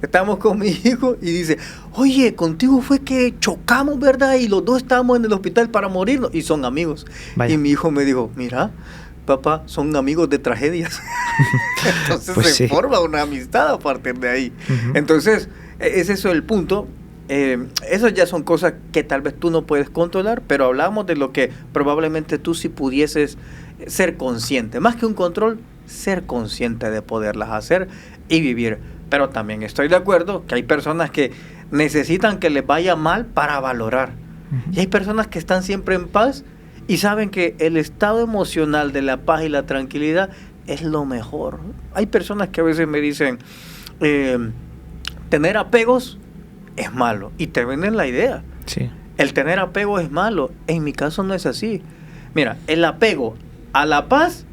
estamos con mi hijo y dice, oye, contigo fue que chocamos, ¿verdad? Y los dos estábamos en el hospital para morirnos, y son amigos. Vaya. Y mi hijo me dijo, mira, papá, son amigos de tragedias. Entonces pues se forma una amistad a partir de ahí. Entonces, es eso el punto. Esas ya son cosas que tal vez tú no puedes controlar, pero hablamos de lo que probablemente tú sí pudieses ser consciente. Más que un control, ser consciente de poderlas hacer y vivir. Pero también estoy de acuerdo que hay personas que necesitan que les vaya mal para valorar. Y hay personas que están siempre en paz y saben que el estado emocional de la paz y la tranquilidad es lo mejor. Hay personas que a veces me dicen, tener apegos es malo, y te venden la idea. Sí. El tener apego es malo. En mi caso no es así. Mira, el apego a la paz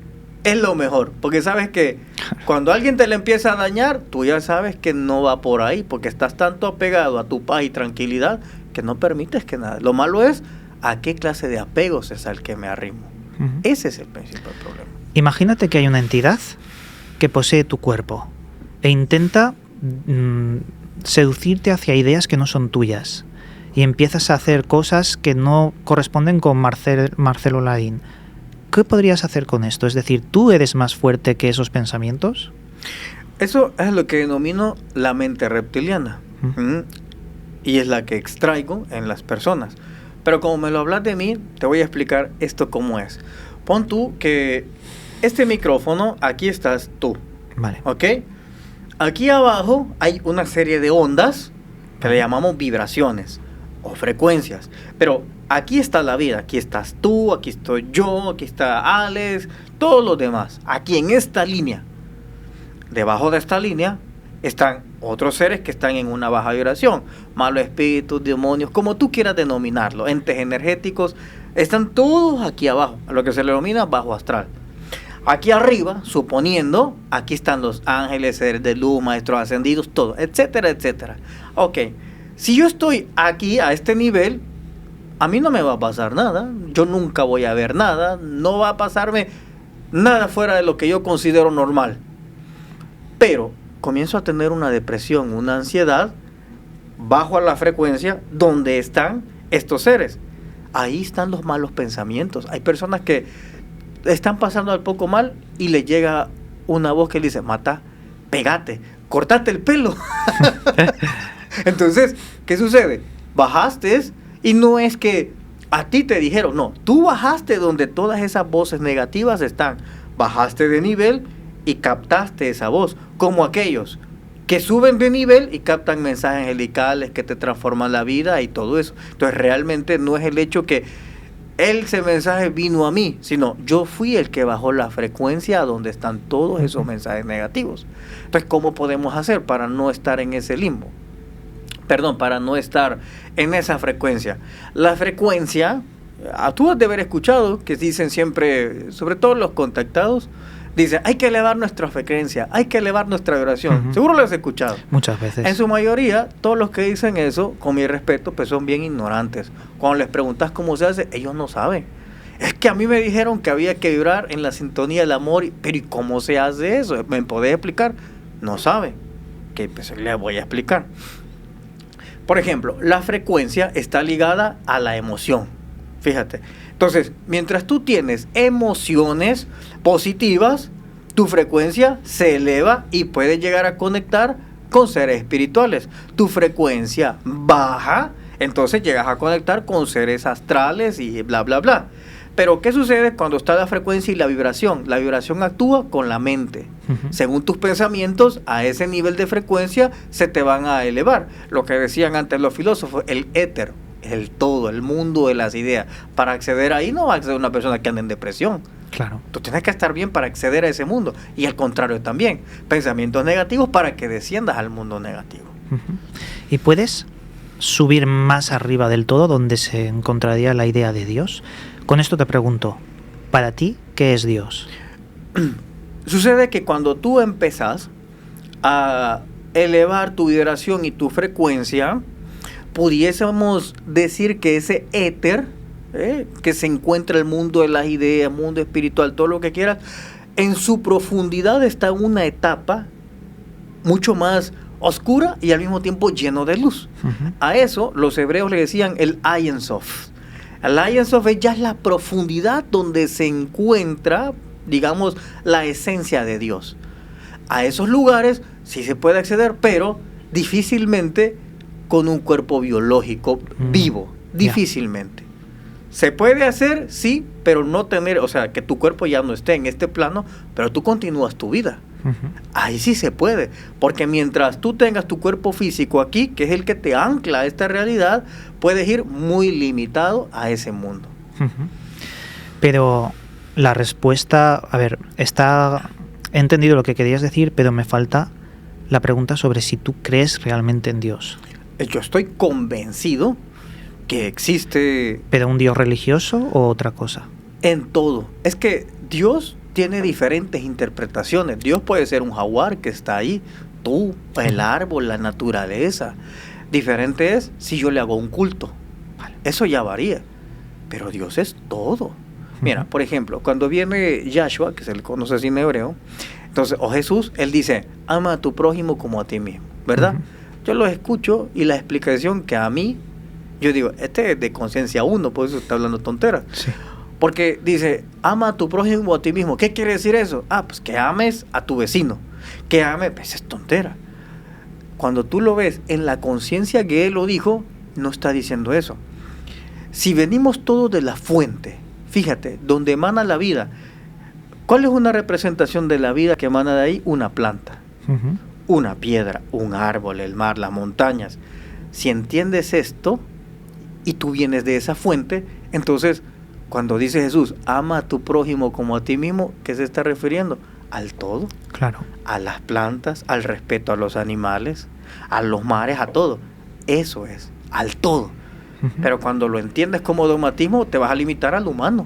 es lo mejor, porque sabes que cuando alguien te le empieza a dañar, tú ya sabes que no va por ahí, porque estás tanto apegado a tu paz y tranquilidad que no permites que nada. Lo malo es a qué clase de apegos es al que me arrimo. Ese es el principal problema. Imagínate que hay una entidad que posee tu cuerpo e intenta seducirte hacia ideas que no son tuyas, y empiezas a hacer cosas que no corresponden con Marcelo Laín. ¿Qué podrías hacer con esto? Es decir, ¿tú eres más fuerte que esos pensamientos? Eso es lo que denomino la mente reptiliana. Y es la que extraigo en las personas. Pero como me lo hablas de mí, te voy a explicar esto cómo es. Pon tú que este micrófono, aquí estás tú. Vale. ¿Ok? Aquí abajo hay una serie de ondas que le llamamos vibraciones o frecuencias. Pero aquí está la vida. Aquí estás tú, aquí estoy yo, aquí está Alex, todos los demás. Aquí en esta línea. Debajo de esta línea están otros seres que están en una baja vibración. Malos espíritus, demonios, como tú quieras denominarlo. Entes energéticos. Están todos aquí abajo, a lo que se le denomina bajo astral. Aquí arriba, suponiendo, aquí están los ángeles, seres de luz, maestros ascendidos, todo, etcétera, etcétera. Ok, si yo estoy aquí a este nivel, a mí no me va a pasar nada, yo nunca voy a ver nada, no va a pasarme nada fuera de lo que yo considero normal. Pero comienzo a tener una depresión, una ansiedad, bajo a la frecuencia donde están estos seres. Ahí están los malos pensamientos. Hay personas que están pasando al poco mal y le llega una voz que le dice, mata, pegate, cortate el pelo. Entonces, ¿qué sucede? Bajaste y no es que a ti te dijeron, no, tú bajaste donde todas esas voces negativas están. Bajaste de nivel y captaste esa voz, como aquellos que suben de nivel y captan mensajes angelicales que te transforman la vida y todo eso. Entonces, realmente no es el hecho que ese mensaje vino a mí, sino yo fui el que bajó la frecuencia donde están todos esos mensajes negativos. Entonces, ¿cómo podemos hacer para no estar en ese limbo? Perdón, para no estar en esa frecuencia. La frecuencia, tú has de haber escuchado que dicen siempre, sobre todo los contactados, dicen, hay que elevar nuestra frecuencia, hay que elevar nuestra vibración. Seguro lo has escuchado. Muchas veces. En su mayoría, todos los que dicen eso, con mi respeto, pues son bien ignorantes. Cuando les preguntas cómo se hace, ellos no saben. Es que a mí me dijeron que había que vibrar en la sintonía del amor, pero ¿y cómo se hace eso? ¿Me podés explicar? No sabe. Que pues le voy a explicar. Por ejemplo, la frecuencia está ligada a la emoción. Fíjate. Entonces, mientras tú tienes emociones positivas, tu frecuencia se eleva y puedes llegar a conectar con seres espirituales. Tu frecuencia baja, entonces llegas a conectar con seres astrales y bla, bla, bla. Pero, ¿qué sucede cuando está la frecuencia y la vibración? La vibración actúa con la mente. Según tus pensamientos, a ese nivel de frecuencia se te van a elevar. Lo que decían antes los filósofos, el éter, el todo, el mundo de las ideas. Para acceder ahí no va a acceder una persona que anda en depresión. Claro. Tú tienes que estar bien para acceder a ese mundo. Y al contrario también. Pensamientos negativos para que desciendas al mundo negativo. ¿Y puedes subir más arriba del todo, donde se encontraría la idea de Dios? Con esto te pregunto, para ti, ¿qué es Dios? Sucede que cuando tú empezás a elevar tu vibración y tu frecuencia, pudiésemos decir que ese éter, que se encuentra el mundo de las ideas, mundo espiritual, todo lo que quieras, en su profundidad está en una etapa mucho más oscura y al mismo tiempo lleno de luz. A eso los hebreos le decían el Ein Sof. El Ein Sof ya es la profundidad donde se encuentra, digamos, la esencia de Dios. A esos lugares sí se puede acceder, pero difícilmente con un cuerpo biológico vivo, difícilmente. Se puede hacer, sí, pero no tener, o sea, que tu cuerpo ya no esté en este plano, pero tú continúas tu vida. Ahí sí se puede, porque mientras tú tengas tu cuerpo físico aquí, que es el que te ancla a esta realidad, puedes ir muy limitado a ese mundo. Pero la respuesta, a ver, he entendido lo que querías decir, pero me falta la pregunta sobre si tú crees realmente en Dios. Yo estoy convencido que existe... ¿Pero un Dios religioso o otra cosa? En todo. Es que Dios tiene diferentes interpretaciones. Dios puede ser un jaguar que está ahí, tú, el árbol, la naturaleza. Diferente es si yo le hago un culto. Eso ya varía. Pero Dios es todo. Mira, por ejemplo, cuando viene Yahshua, que se le conoce así en hebreo, entonces, o Jesús, él dice, ama a tu prójimo como a ti mismo, ¿verdad? Yo lo escucho y la explicación que a mí, yo digo, este es de conciencia 1, por eso está hablando tonteras. Sí. Porque dice, ama a tu prójimo a ti mismo. ¿Qué quiere decir eso? Pues que ames a tu vecino. Que ames, pues es tontera. Cuando tú lo ves en la conciencia que él lo dijo, no está diciendo eso. Si venimos todos de la fuente, fíjate, donde emana la vida, ¿cuál es una representación de la vida que emana de ahí? Una planta, una piedra, un árbol, el mar, las montañas. Si entiendes esto y tú vienes de esa fuente, entonces... Cuando dice Jesús, ama a tu prójimo como a ti mismo, ¿qué se está refiriendo? Al todo. Claro. A las plantas, al respeto a los animales, a los mares, a todo. Eso es, al todo. Pero cuando lo entiendes como dogmatismo, te vas a limitar al humano.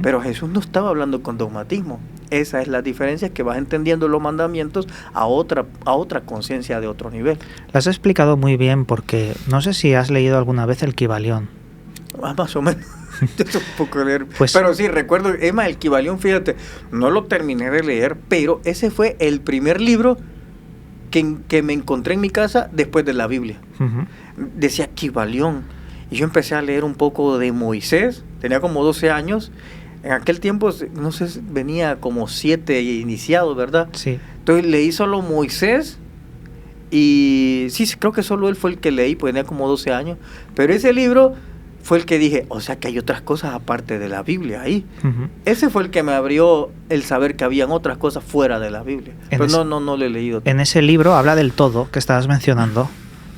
Pero Jesús no estaba hablando con dogmatismo. Esa es la diferencia, que vas entendiendo los mandamientos a otra conciencia de otro nivel. Lo has explicado muy bien, porque no sé si has leído alguna vez el Kybalión. Más o menos. Yo tampoco leer. Pero sí, recuerdo, el Kybalión, fíjate, no lo terminé de leer, pero ese fue el primer libro que me encontré en mi casa después de la Biblia. Decía Kybalión. Y yo empecé a leer un poco de Moisés, tenía como 12 años. En aquel tiempo, no sé, venía como 7 iniciados, ¿verdad? Sí. Entonces leí solo Moisés. Y sí, creo que solo él fue el que leí, pues tenía como 12 años. Pero ese libro... fue el que dije, o sea que hay otras cosas aparte de la Biblia ahí. Ese fue el que me abrió el saber que habían otras cosas fuera de la Biblia. Pero no lo he leído. En ese libro habla del todo que estabas mencionando,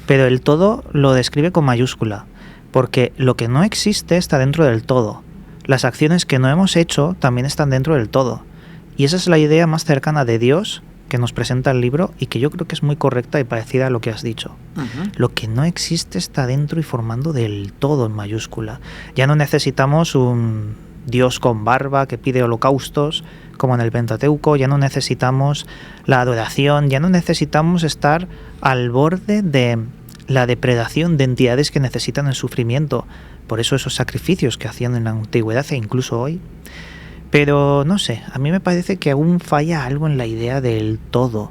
pero el todo lo describe con mayúscula, porque lo que no existe está dentro del todo. Las acciones que no hemos hecho también están dentro del todo. Y esa es la idea más cercana de Dios que nos presenta el libro, y que yo creo que es muy correcta y parecida a lo que has dicho. Lo que no existe está dentro y formando del todo en mayúscula. Ya no necesitamos un Dios con barba que pide holocaustos como en el Pentateuco, ya no necesitamos la adoración, ya no necesitamos estar al borde de la depredación de entidades que necesitan el sufrimiento. Por eso esos sacrificios que hacían en la antigüedad e incluso hoy. Pero no sé, a mí me parece que aún falla algo en la idea del todo.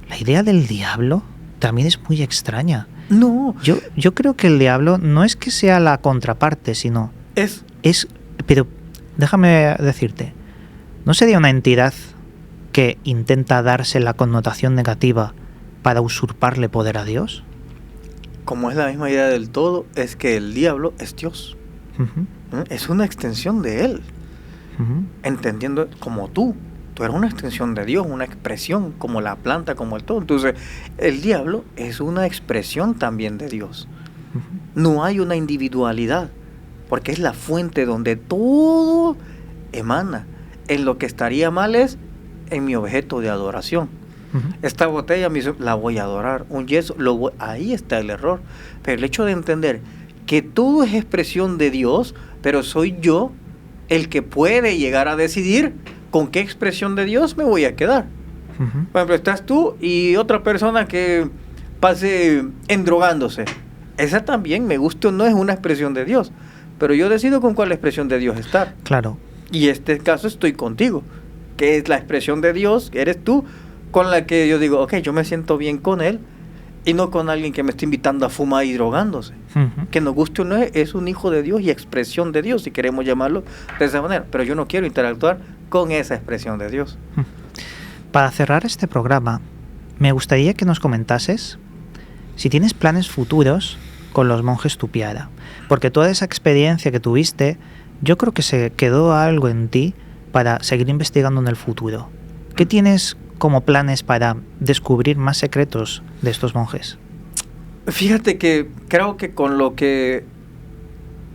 La idea del diablo también es muy extraña. No. Yo creo que el diablo no es que sea la contraparte, sino... Pero déjame decirte, ¿no sería una entidad que intenta darse la connotación negativa para usurparle poder a Dios? Como es la misma idea del todo, es que el diablo es Dios. Es una extensión de Él. Entendiendo como tú eres una extensión de Dios, una expresión como la planta, como el todo. Entonces, el diablo es una expresión también de Dios. No hay una individualidad, porque es la fuente donde todo emana. En lo que estaría mal es en mi objeto de adoración. Esta botella la voy a adorar, un yeso, ahí está el error. Pero el hecho de entender que todo es expresión de Dios, pero soy yo el que puede llegar a decidir con qué expresión de Dios me voy a quedar. Por ejemplo, estás tú y otra persona que pase endrogándose. Esa también, me gusta o no, es una expresión de Dios. Pero yo decido con cuál expresión de Dios estar. Claro. Y en este caso estoy contigo, que es la expresión de Dios, que eres tú, con la que yo digo, ok, yo me siento bien con él, y no con alguien que me está invitando a fumar y drogándose. Que nos guste o no, es un hijo de Dios y expresión de Dios, si queremos llamarlo de esa manera. Pero yo no quiero interactuar con esa expresión de Dios. Para cerrar este programa, me gustaría que nos comentases si tienes planes futuros con los monjes Tupiara. Porque toda esa experiencia que tuviste, yo creo que se quedó algo en ti para seguir investigando en el futuro. ¿Qué tienes como planes para descubrir más secretos de estos monjes? Fíjate que creo que con lo que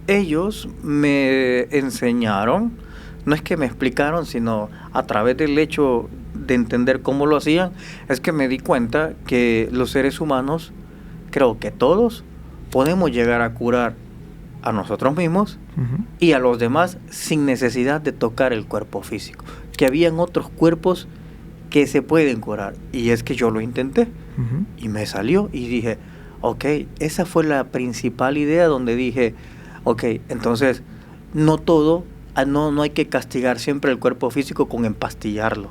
ellos me enseñaron, no es que me explicaron, sino a través del hecho de entender cómo lo hacían, es que me di cuenta que los seres humanos, creo que todos, podemos llegar a curar a nosotros mismos y a los demás sin necesidad de tocar el cuerpo físico. Que habían otros cuerpos que se pueden curar. Y es que yo lo intenté y me salió y dije, ok, esa fue la principal idea donde dije, ok, entonces no todo, no hay que castigar siempre el cuerpo físico con empastillarlo,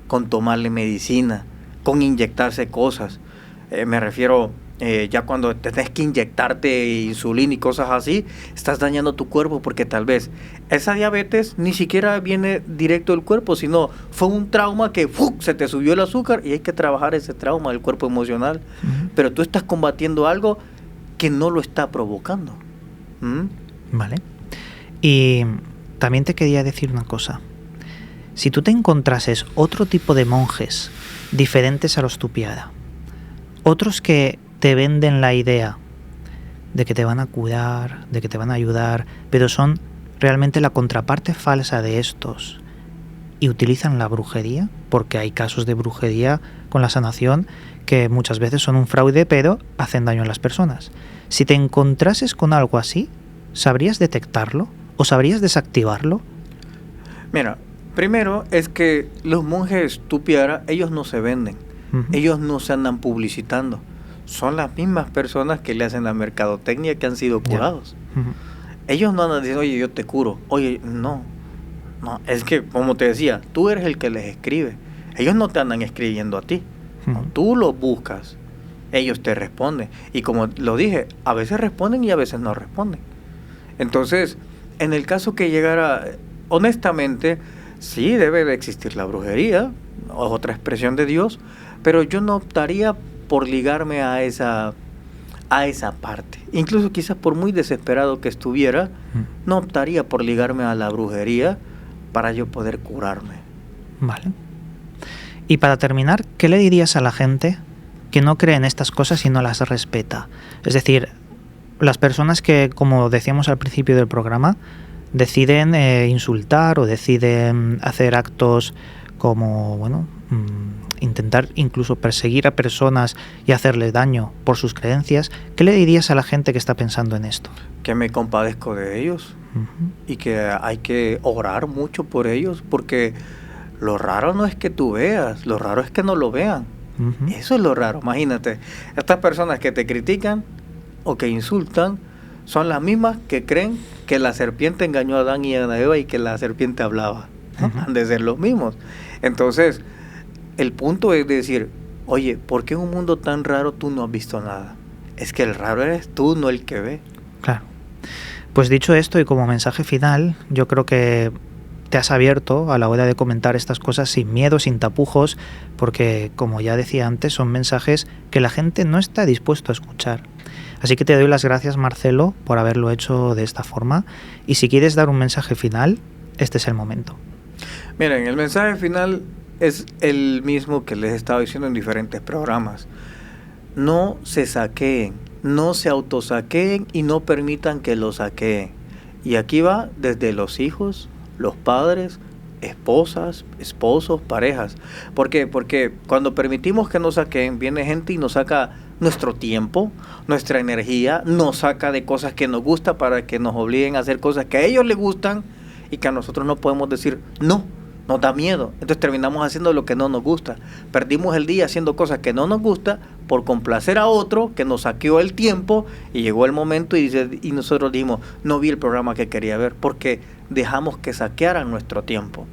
con tomarle medicina, con inyectarse cosas. Me refiero, ya cuando tenés que inyectarte insulina y cosas así, estás dañando tu cuerpo porque tal vez esa diabetes ni siquiera viene directo del cuerpo, sino fue un trauma que se te subió el azúcar y hay que trabajar ese trauma del cuerpo emocional. Pero tú estás combatiendo algo que no lo está provocando. Vale. Y también te quería decir una cosa. Si tú te encontrases otro tipo de monjes diferentes a los Tupiara, otros que te venden la idea de que te van a curar, de que te van a ayudar, pero son realmente la contraparte falsa de estos y utilizan la brujería, porque hay casos de brujería con la sanación que muchas veces son un fraude, pero hacen daño a las personas. Si te encontrases con algo así, ¿sabrías detectarlo o sabrías desactivarlo? Mira, primero es que los monjes Tupiara, ellos no se venden, ellos no se andan publicitando. Son las mismas personas que le hacen la mercadotecnia que han sido curados. Ellos no andan diciendo, oye, yo te curo. Oye, no, es que, como te decía, tú eres el que les escribe. Ellos no te andan escribiendo a ti. No, tú los buscas, ellos te responden. Y como lo dije, a veces responden y a veces no responden. Entonces, en el caso que llegara, honestamente, sí debe de existir la brujería, otra expresión de Dios, pero yo no optaría por ligarme a esa parte. Incluso quizás por muy desesperado que estuviera, no optaría por ligarme a la brujería para yo poder curarme. Vale. Y para terminar, ¿qué le dirías a la gente que no cree en estas cosas y no las respeta? Es decir, las personas que, como decíamos al principio del programa, deciden insultar o deciden hacer actos como, bueno, intentar incluso perseguir a personas y hacerles daño por sus creencias, ¿qué le dirías a la gente que está pensando en esto? Que me compadezco de ellos y que hay que orar mucho por ellos, porque lo raro no es que tú veas, lo raro es que no lo vean. Eso es lo raro, imagínate. Estas personas que te critican o que insultan son las mismas que creen que la serpiente engañó a Adán y a Eva y que la serpiente hablaba. Han de ser los mismos. Entonces, el punto es decir, oye, ¿por qué en un mundo tan raro tú no has visto nada? Es que el raro eres tú, no el que ve. Claro. Pues dicho esto y como mensaje final, yo creo que te has abierto a la hora de comentar estas cosas sin miedo, sin tapujos, porque, como ya decía antes, son mensajes que la gente no está dispuesto a escuchar. Así que te doy las gracias, Marcelo, por haberlo hecho de esta forma. Y si quieres dar un mensaje final, este es el momento. Miren, el mensaje final es el mismo que les he estado diciendo en diferentes programas. No se saqueen, no se autosaqueen y no permitan que lo saqueen. Y aquí va desde los hijos, los padres, esposas, esposos, parejas. ¿Por qué? Porque cuando permitimos que nos saquen, viene gente y nos saca nuestro tiempo, nuestra energía, nos saca de cosas que nos gusta para que nos obliguen a hacer cosas que a ellos les gustan y que a nosotros no podemos decir no, nos da miedo. Entonces terminamos haciendo lo que no nos gusta. Perdimos el día haciendo cosas que no nos gusta por complacer a otro que nos saqueó el tiempo y llegó el momento y nosotros dijimos, no vi el programa que quería ver porque dejamos que saquearan nuestro tiempo.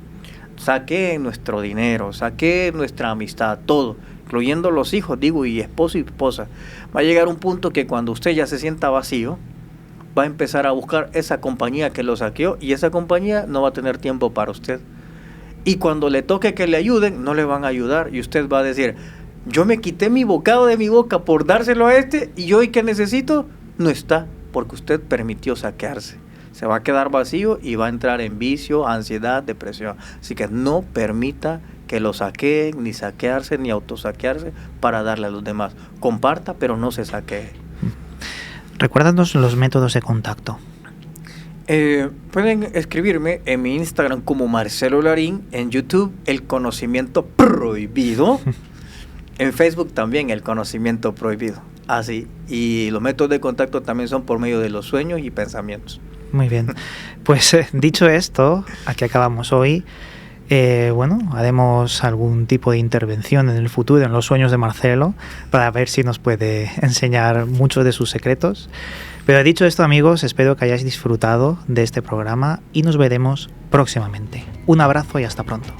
Saqueen nuestro dinero, saqueen nuestra amistad, todo, incluyendo los hijos, digo, y esposo y esposa. Va a llegar un punto que cuando usted ya se sienta vacío, va a empezar a buscar esa compañía que lo saqueó y esa compañía no va a tener tiempo para usted. Y cuando le toque que le ayuden, no le van a ayudar y usted va a decir, yo me quité mi bocado de mi boca por dárselo a este y hoy que necesito, no está, porque usted permitió saquearse. Se va a quedar vacío y va a entrar en vicio, ansiedad, depresión. Así que no permita que lo saqueen, ni saquearse, ni autosaquearse para darle a los demás. Comparta, pero no se saquee. Recuérdanos los métodos de contacto. Pueden escribirme en mi Instagram como Marcelo Larín, en YouTube El Conocimiento Prohibido, en Facebook también El Conocimiento Prohibido. Así, y los métodos de contacto también son por medio de los sueños y pensamientos. Muy bien, pues dicho esto, aquí acabamos hoy. Haremos algún tipo de intervención en el futuro en los sueños de Marcelo para ver si nos puede enseñar muchos de sus secretos. Pero dicho esto, amigos, espero que hayáis disfrutado de este programa y nos veremos próximamente. Un abrazo y hasta pronto.